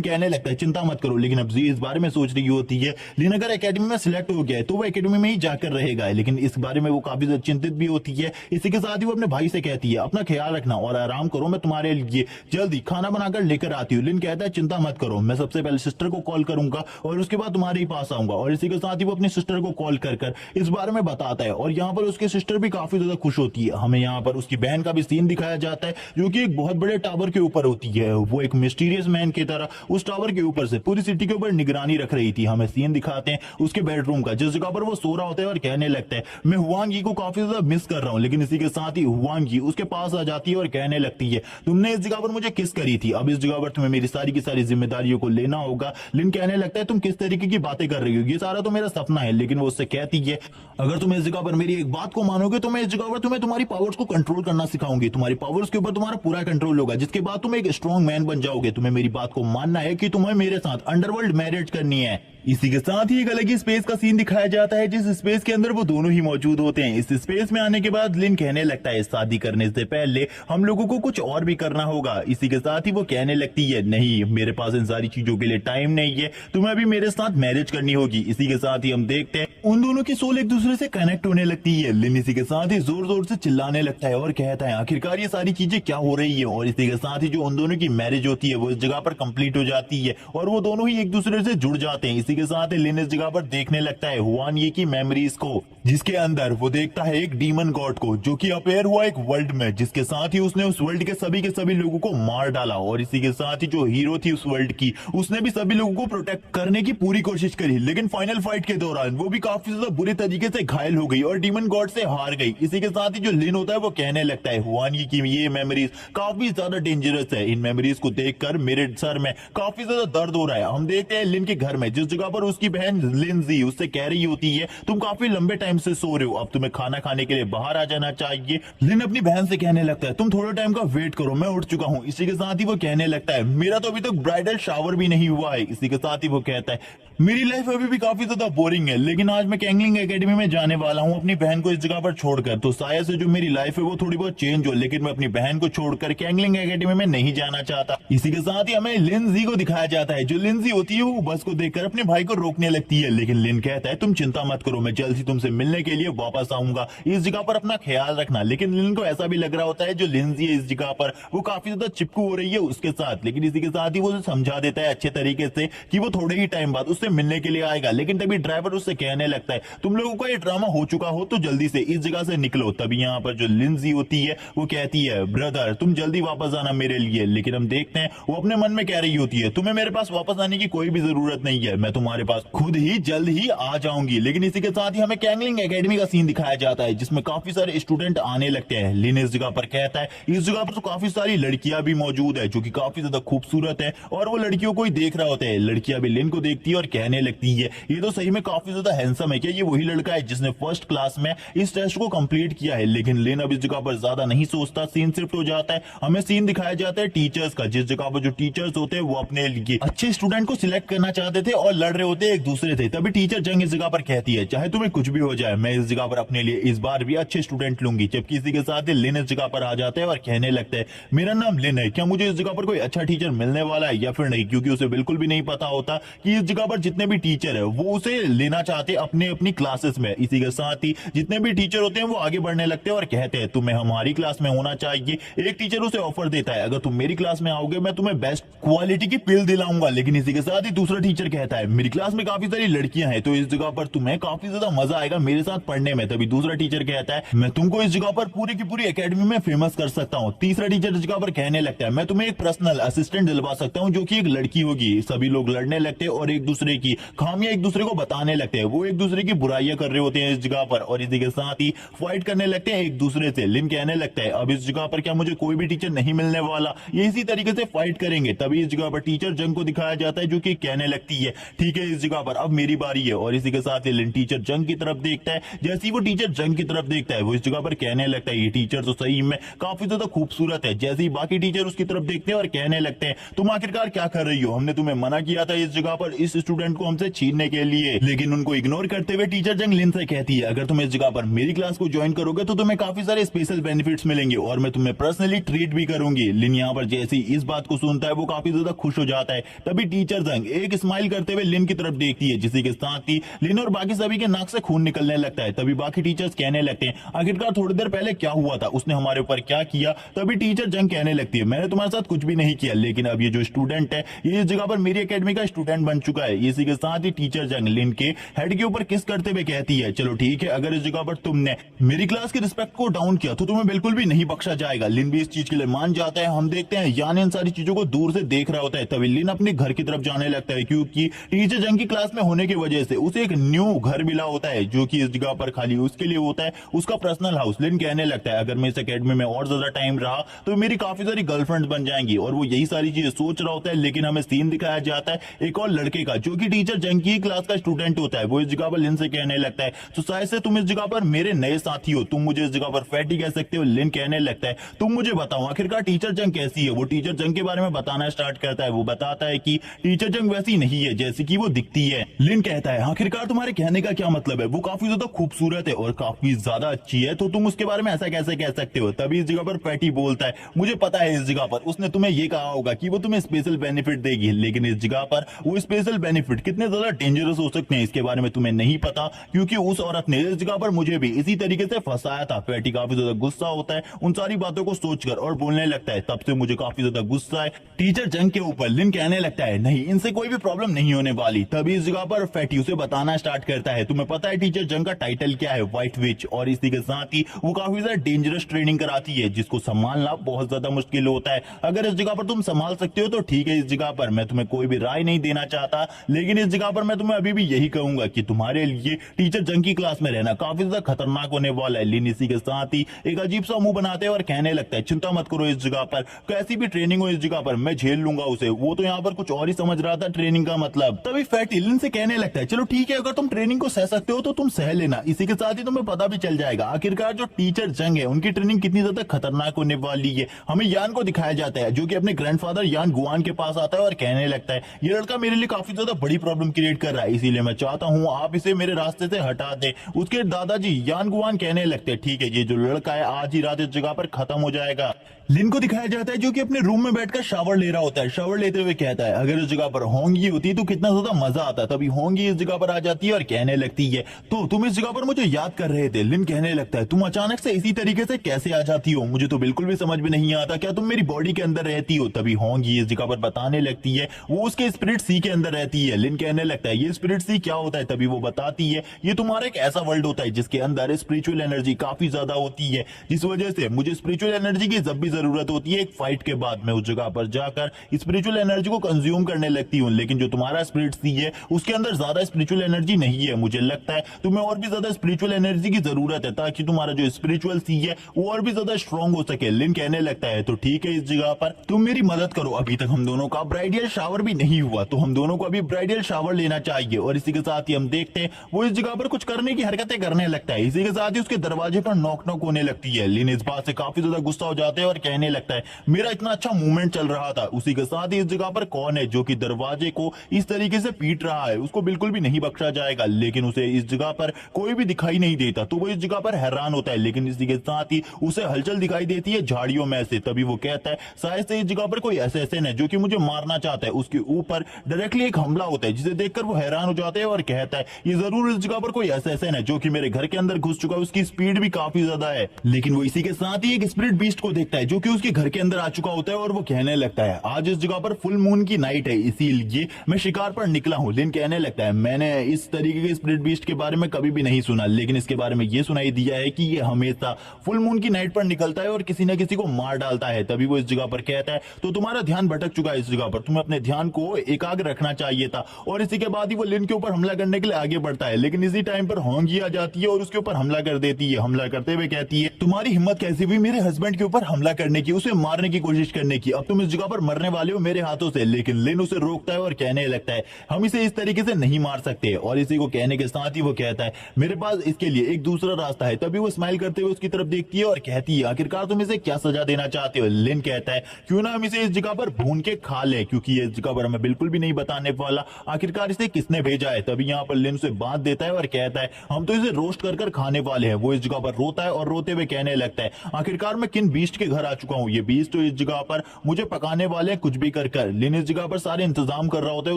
कहने लगता है चिंता मत करो, लेकिन अब जी इस बारे में सोच रही होती है लिन अगर एकेडमी में सिलेक्ट हो गया है तो वो एकेडमी में ही जाकर रहेगा, लेकिन इस बारे में वो काफी ज्यादा चिंतित भी होती है। इसी के साथ ही वो अपने भाई से कहती है अपना ख्याल रखना और आराम करो, मैं तुम्हारे लिए जल्दी खाना बनाकर लेकर आती हूँ। लिन कहता है चिंता मत करो, मैं सबसे पहले सिस्टर को कॉल करूंगा और उसके बाद तुम्हारे ही पास आऊंगा। और इसी के साथ ही वो अपनी सिस्टर को कॉल कर इस बारे में बताता है और यहाँ पर उसके सिस्टर भी काफी ज्यादा खुश होती है। हमें यहाँ पर उसकी बहन का भी सीन दिखाया जाता है जो कि एक बहुत बड़े टावर के ऊपर होती है। वो एक मिस्टीरियस मैन की तरह उस टावर के ऊपर से पूरी सिटी के ऊपर निगरानी रख रही थी। हमें सीन दिखाते हैं उसके बेडरूम का, जिस जगह पर वो सो रहा होता है और कहने लगता है मैं हुआंग यी को काफी ज्यादा मिस कर रहा हूँ। लेकिन इसी के साथ ही हुआंग यी उसके पास आ जाती है और कहने लगती है तुमने इस जगह पर मुझे किस करी थी, अब इस जगह पर तुम्हें मेरी सारी की सारी जिम्मेदारियों को लेना होगा। लिन कहने लगता है तुम किस तरीके की बातें कर रही हो, ये सारा तो मेरा सपना है। लेकिन वो उससे कहती है अगर तुम इस जगह पर मेरी एक बात को मानोगे तो मैं इस जगह पर तुम्हें तुम्हारी पावर्स को कंट्रोल करना सिखाऊंगी, तुम्हारी पावर्स के ऊपर तुम्हारा पूरा कंट्रोल होगा, जिसके बाद तुम एक स्ट्रॉन्ग मैन बन जाओगे। तुम्हें मेरी बात को मानना है कि तुम्हें मेरे साथ अंडरवर्ल्ड मैरिज करनी है। इसी के साथ ही एक अलग ही स्पेस का सीन दिखाया जाता है जिस स्पेस के अंदर वो दोनों ही मौजूद होते हैं। इस स्पेस में आने के बाद लिन कहने लगता है शादी करने से पहले हम लोगों को कुछ और भी करना होगा। इसी के साथ ही वो कहने लगती है नहीं मेरे पास इन सारी चीजों के लिए टाइम नहीं है, तुम्हें अभी मेरे साथ मैरिज करनी होगी। इसी के साथ ही हम देखते हैं उन दोनों की सोल एक दूसरे से कनेक्ट होने लगती है। लिन इसी के साथ ही जोर जोर से चिल्लाने लगता है और कहता है आखिरकार ये सारी चीजें क्या हो रही है। और इसी के साथ ही जो उन दोनों की मैरिज होती है वो इस जगह पर कंप्लीट हो जाती है और वो दोनों ही एक दूसरे से जुड़ जाते हैं। इसी के साथ ही लिन इस जगह पर देखने लगता है हुआन ये की मेमोरीज को, जिसके अंदर वो देखता है एक डीमन गॉड को जो कि अपेयर हुआ एक वर्ल्ड में, जिसके साथ ही उसने उस वर्ल्ड के सभी लोगों को मार डाला। और इसी के साथ ही जो हीरो थी उस वर्ल्ड की उसने भी सभी लोगों को प्रोटेक्ट करने की पूरी कोशिश करी, लेकिन फाइनल फाइट के दौरान वो भी काफी ज्यादा बुरे तरीके से घायल हो गई और डीमन गॉड से हार गई। इसी के साथ ही जो लिन होता है वो कहने लगता है हुआन ये की ये मेमोरीज काफी ज्यादा डेंजरस है, इन मेमोरीज को देखकर मेरे सर में काफी ज्यादा दर्द हो रहा है। हम देखते हैं लिन के घर में जिस जगह पर उसकी बहन लिंजी उससे कह रही होती है तुम काफी लंबे टाइम से सो रहे हो, अब तुम्हें खाना खाने के लिए बाहर आ जाना चाहिए। लिन अपनी बहन से कहने लगता है तुम थोड़ा टाइम का वेट करो, मैं उठ चुका हूँ। इसी के साथ ही वो कहने लगता है मेरा तो अभी तक ब्राइडल शावर भी नहीं हुआ है। इसी के साथ ही वो कहता है मेरी लाइफ अभी भी काफी ज्यादा बोरिंग है, लेकिन आज मैं कैंगलिंग एकेडमी में जाने वाला हूँ अपनी बहन को इस जगह पर छोड़कर, तो शायद से जो मेरी लाइफ है वो थोड़ी बहुत चेंज हो, लेकिन मैं अपनी बहन को छोड़कर कैंगलिंग एकेडमी में नहीं जाना चाहता। इसी के साथ ही हमें लिंजी को दिखाया जाता है। जो लिंजी होती है वो बस को देखकर अपने भाई को रोकने लगती है, लेकिन लिन कहता है तुम चिंता मत करो, मैं जल्द ही तुमसे मिलने के लिए वापस आऊंगा, इस जगह पर अपना ख्याल रखना। लेकिन लिन को ऐसा भी लग रहा होता है जो लिंजी है इस जगह पर वो काफी ज्यादा चिपकू हो रही है उसके साथ, लेकिन इसी के साथ ही वो समझा देता है अच्छे तरीके से कि वो थोड़े ही टाइम बाद उससे मिलने के लिए आएगा। लेकिन तभी ड्राइवर उससे कहने लगता है तुम लोगों का ये ड्रामा हो चुका हो तो जल्दी से इस जगह से निकलो। तभी यहाँ पर जो लिंजी होती है वो कहती है ब्रदर तुम जल्दी वापस आना मेरे लिए, लेकिन हम देखते हैं वो अपने मन में कह रही होती है तुम्हें मेरे पास वापस आने की कोई भी जरूरत नहीं है, मैं तुम्हारे पास खुद ही जल्द ही आ जाऊंगी। लेकिन इसी के साथ ही हमें कैंगलिंग एकेडमी का सीन दिखाया जाता है जिसमें काफी सारे स्टूडेंट आने लगते हैं। लिन इस जगह पर कहता है इस जगह पर तो काफी सारी लड़कियां भी मौजूद है जो कि काफी ज्यादा खूबसूरत है और वो लड़कियों को ही देख रहा होता है। लड़कियां भी लिन को देखती है और कहने लगती है ये तो सही में काफी ज्यादा हैंडसम है, क्या ये वही लड़का है जिसने फर्स्ट क्लास में इस टेस्ट को कंप्लीट किया है। लेकिन लिन अब इस जगह पर ज्यादा नहीं सोचता, सीन शिफ्ट हो जाता है। हमें सीन दिखाया जाता है टीचर्स का, जिस जगह पर जो टीचर्स होते हैं वो अपने लिए अच्छे स्टूडेंट को सिलेक्ट करना चाहते थे और लड़ रहे होते एक दूसरे से। तभी टीचर जंग इस जगह पर कहती है चाहे तुम्हें कुछ भी हो जाए मैं इस जगह पर अपने लिए इस बार भी अच्छे स्टूडेंट लूंगी। जबकि इसी के साथ लिन इस जगह पर आ जाता है और कहने लगता है मेरा नाम लिन है, क्या मुझे इस जगह पर कोई अच्छा टीचर मिलने वाला है या फिर नहीं, क्योंकि उसे बिल्कुल भी नहीं पता होता कि इस जगह पर जितने भी टीचर है वो उसे लेना चाहते अपने अपनी क्लासेस में। इसी के साथ ही जितने भी टीचर होते हैं वो आगे बढ़ने लगते हैं और कहते हैं तुम्हें हमारी क्लास में होना चाहिए। एक टीचर उसे ऑफर देता है अगर तुम मेरी क्लास में आओगे मैं तुम्हें बेस्ट क्वालिटी की पिल दिलाऊंगा। लेकिन इसी के साथ ही दूसरा टीचर कहता है मेरी क्लास में काफी सारी लड़कियां हैं तो इस जगह पर तुम्हें काफी ज्यादा मजा आएगा मेरे साथ पढ़ने में। तभी दूसरा टीचर कहता है मैं तुमको इस जगह पर पूरी की पूरी एकेडमी में फेमस कर सकता हूँ। तीसरा टीचर इस जगह पर कहने लगता है मैं तुम्हें एक पर्सनल असिस्टेंट दिलवा सकता हूँ जो कि एक लड़की होगी। सभी लोग लड़ने लगते हैं और एक दूसरे की खामियां एक दूसरे को बताने लगते हैं। वो एक दूसरे की बुराइयां कर रहे होते हैं इस जगह पर और इसी के साथ ही फाइट करने लगते हैं एक दूसरे से। लिन कहने लगता है अब इस जगह पर क्या मुझे कोई भी टीचर नहीं मिलने वाला, ये इसी तरीके से फाइट करेंगे। तभी इस जगह पर टीचर जंग को दिखाया जाता है जो कि कहने लगती है ठीक है इस जगह पर अब मेरी बारी है। और इसी के साथ ही लिन टीचर जंग की तरफ देखता है। जैसे ही वो टीचर जंग की तरफ देखता है वो इस जगह पर कहने लगता है ये टीचर तो सही में काफी ज्यादा खूबसूरत है। जैसे ही बाकी टीचर उसकी तरफ देखते हैं और कहने लगते हैं तुम आखिरकार क्या कर रही हो, हमने तुम्हें मना किया था इस जगह पर इस स्टूडेंट को हमसे छीनने के लिए। लेकिन उनको इग्नोर करते हुए टीचर जंग लिन से कहती है अगर तुम इस जगह पर मेरी क्लास को ज्वाइन करोगे तो तुम्हें काफी सारे स्पेशल बेनिफिट्स मिलेंगे और मैं तुम्हें पर्सनली ट्रीट भी करूंगी। लिन यहाँ पर जैसे ही इस बात को सुनता है वो काफी ज्यादा खुश हो जाता है। तभी टीचर जंग एक स्माइल करते हुए लिन की तरफ देखती है जिसी के साथ ही लिन और बाकी सभी के नाक से खून निकलने लगता है। तभी बाकी टीचर्स कहने लगते हैं आखिरकार थोड़ी देर पहले क्या हुआ था, उसने हमारे ऊपर क्या किया। तभी टीचर जंग कहने लगती है मैंने तुम्हारे साथ कुछ भी नहीं किया लेकिन अब ये जो स्टूडेंट है ये इस जगह पर मेरी एकेडमी का स्टूडेंट बन चुका है। इसी के साथ ही टीचर जंग लिन के हेड के ऊपर किस करते हुए कहती है चलो ठीक है अगर इस जगह पर तुमने मेरी क्लास की रिस्पेक्ट को डाउन किया तो तुम्हें बिल्कुल भी नहीं बख्शा जाएगा। लिन भी इस चीज के लिए मान जाता है। हम देखते हैं यान इन सारी चीजों को दूर से देख रहा होता है। तभी लिन अपने घर की तरफ जाने लगता है क्योंकि टीचर जंग की क्लास में होने की वजह से उसे एक न्यू घर मिला होता है जो कि इस जगह पर खाली उसके लिए होता है, उसका पर्सनल हाउस। लिन कहने लगता है अगर मैं इस एकेडमी में और ज्यादा टाइम रहा तो मेरी काफी सारी गर्लफ्रेंड बन जाएंगी और वो यही सारी चीजें सोच रहा होता है। लेकिन हमें सीन दिखाया जाता है एक और लड़के का जो कि टीचर जंग की क्लास का स्टूडेंट होता है। वो इस जगह पर लिन से कहने लगता है तो शायद से तुम इस जगह पर मेरे नए साथी हो, तुम मुझे इस जगह पर फैटी कह सकते हो। लिन कहने लगता है तुम मुझे बताओ आखिरकार टीचर जंग कैसी है। वो टीचर जंग के बारे में बताना स्टार्ट करता है। वो बताता है कि टीचर जंग वैसी नहीं है जैसी कि वो दिखती है। लिन कहता है आखिरकार तुम्हारे कहने का क्या मतलब है, वो काफी ज्यादा खूबसूरत है और काफी ज्यादा अच्छी है तो तुम उसके बारे में ऐसा कैसे कह सकते हो। तभी इस जगह पर फैटी बोलता है मुझे पता है इस जगह पर उसने तुम्हें ये कहा होगा कि वो तुम्हें स्पेशल बेनिफिट देगी लेकिन इस जगह पर वो स्पेशल बेनिफिट कितने ज्यादा डेंजरस हो सकते हैं इसके बारे में तुम्हें नहीं पता क्योंकि उस औरत ने इस जगह पर मुझे भी इसी तरीके से फंसाया था। फैटी काफी ज्यादा गुस्सा होता है उन सारी बातों को सोचकर और बोलने लगता है तब से मुझे काफी ज्यादा गुस्सा है टीचर जंग के ऊपर। लिन कहने लगता है नहीं इनसे कोई भी प्रॉब्लम नहीं होने वाली। तभी इस जगह पर फैटी उसे बताना स्टार्ट करता है तुम्हें पता है टीचर जंग का टाइटल क्या है, व्हाइट विच। और इसी के साथ ही वो काफी ज्यादा डेंजरस ट्रेनिंग कराती है जिसको संभालना बहुत ज्यादा मुश्किल होता है। अगर इस जगह पर तुम संभाल सकते हो तो ठीक है। इस जगह पर मैं तुम्हें कोई भी राय नहीं देना चाहता लेकिन इस जगह पर मैं तुम्हें अभी भी यही कहूंगा कि तुम्हारे लिए टीचर जंग की क्लास में रहना काफी ज्यादा खतरनाक होने वाला है। लिन इसी के साथ ही एक अजीब सा मुंह बनाते हैं और कहने लगता है चिंता मत करो इस जगह पर कैसी भी ट्रेनिंग हो इस जगह पर मैं झेल लूंगा उसे। वो तो यहाँ पर कुछ और ही समझ रहा था ट्रेनिंग का मतलब। तभी फैटी लिन से कहने लगता है चलो ठीक है अगर तुम ट्रेनिंग को सह सकते हो तो तुम सह लेना। इसी के साथ ही तुम्हें पता भी चल जाएगा आखिरकार जो टीचर जंग है उनकी ट्रेनिंग कितनी ज्यादा खतरनाक होने वाली है। हमें यान को दिखाया जाता है जो कि अपने ग्रैंडफादर यान गुआन के पास आता है और कहने लगता है ये लड़का मेरे लिए काफी ज्यादा बड़ी प्रॉब्लम क्रिएट कर रहा है इसीलिए मैं चाहता हूँ आप इसे मेरे रास्ते से हटा दे। उसके दादाजी यान गुआन कहने लगते हैं ठीक है ये जो लड़का है आज ही रात इस जगह पर खत्म हो जाएगा। लिन को दिखाया जाता है जो कि अपने रूम में बैठकर शावर ले रहा होता है। शावर लेते हुए कहता है अगर इस जगह पर होंगी होती तो कितना ज्यादा मजा आता। तभी होंगी इस जगह पर आ जाती है और कहने लगती है तो तुम इस जगह पर मुझे याद कर रहे थे। लिन कहने लगता है तुम अचानक से इसी तरीके से कैसे आ जाती हो, मुझे तो बिल्कुल भी समझ में नहीं आता, क्या तुम मेरी बॉडी के अंदर रहती हो। तभी होंगी इस जगह पर बताने लगती है वो उसके स्पिरिट सी के अंदर रहती है। लिन कहने लगता है ये स्पिरिट सी क्या होता है। तभी वो बताती है ये तुम्हारा एक ऐसा वर्ल्ड होता है जिसके अंदर स्पिरिचुअल एनर्जी काफी ज्यादा होती है जिस वजह से मुझे स्पिरिचुअल एनर्जी की जब भी जरूरत होती है फाइट के बाद मैं उस जगह पर जाकर स्पिरिचुअल एनर्जी को कंज्यूम करने लगती हूँ। लेकिन जो तुम्हारा स्पिरिट सी है उसके अंदर ज्यादा स्पिरिचुअल एनर्जी नहीं है। मुझे लगता है तुम्हें और भी ज्यादा स्पिरिचुअल एनर्जी की जरूरत है ताकि तुम्हारा जो स्पिरिचुअल सी है वो और भी ज्यादा स्ट्रांग हो सके। लिन कहने लगता है तो ठीक है इस जगह पर तुम मेरी मदद करो, अभी तक हम दोनों का ब्राइडल शावर भी नहीं हुआ तो हम दोनों को अभी ब्राइडल शावर लेना चाहिए। और इसी के साथ ही हम देखते हैं वो इस जगह पर कुछ करने की हरकतें करने लगता है। इसी के साथ ही उसके दरवाजे पर नॉक नॉक होने लगती है। लिन इस बात से काफी ज्यादा गुस्सा हो जाते हैं और कहने लगता है मेरा इतना अच्छा मूवमेंट चल रहा था। उसी के साथ ही इस जगह पर कौन है जो कि दरवाजे को इस तरीके से पीट रहा है, उसको बिल्कुल भी नहीं बख्शा जाएगा, लेकिन उसे इस जगह पर कोई भी दिखाई नहीं देता। तो वो इस जगह पर हैरान होता है, लेकिन इसी के साथ ही उसे हलचल दिखाई देती है झाड़ियों में से। तभी वो कहता है शायद से इस जगह पर कोई असैसिन है जो कि मुझे मारना चाहता है। उसके ऊपर डायरेक्टली एक हमला होता है जिसे देखकर वो हैरान हो जाता है और कहता है ये जरूर इस जगह पर कोई असैसिन है जो कि मेरे घर के अंदर घुस चुका है, उसकी स्पीड भी काफी ज्यादा है। लेकिन वो इसी के साथ ही एक स्पिरिट बीस्ट को देखता है जो कि उसके घर के अंदर आ चुका होता है और वो कहने लगता है आज इस जगह पर फुल मून की नाइट है, इसीलिए मैं शिकार पर निकला हूँ। लिन कहने लगता है मैंने इस तरीके के स्पिरिट बीस्ट के बारे में कभी भी नहीं सुना, लेकिन इसके बारे में ये सुनाई दिया है कि ये हमेशा फुल मून की नाइट पर निकलता है और किसी न किसी को मार डालता है। तभी वो इस जगह पर कहता है तो तुम्हारा ध्यान भटक चुका है इस जगह पर, तुम्हें अपने ध्यान को एकाग्र रखना चाहिए था। और इसी के बाद ही वो लिन के ऊपर हमला करने के लिए आगे बढ़ता है, लेकिन इसी टाइम पर होंगी आ जाती है और उसके ऊपर हमला कर देती है। हमला करते हुए कहती है तुम्हारी हिम्मत कैसे हुई मेरे हस्बैंड के ऊपर हमला करने की, उसे मारने की कोशिश करने की, अब तुम इस जगह पर मरने वाले हो मेरे हाथों से। लेकिन लिन उसे रोकता है और कहने लगता है हम इसे इस तरीके से नहीं मार सकते। और इसी को कहने के साथ ही वो कहता है मेरे पास इसके लिए एक दूसरा रास्ता है। तभी वो स्माइल करते हुए उसकी तरफ देखती है और कहती है आखिरकार तुम इसे क्या सजा देना चाहते हो। लिन कहता है क्यों ना हम इसे इस जगह पर भून के खा ले, क्योंकि ये जगह पर मैं बिल्कुल भी नहीं बताने वाला आखिरकार इसे किसने भेजा है। तभी यहाँ पर लिन उसे बांध देता है और कहता है हम तो इसे रोस्ट कर कर खाने वाले हैं। वो इस जगह पर रोता है और रोते हुए कहने लगता है आखिरकार मैं किन बीस्ट के घर आ चुका हूँ, ये बीस्ट तो इस जगह पर मुझे पकाने वाले हैं कुछ भी कर कर। लिन इस जगह पर सारे इंतजाम कर रहा होता है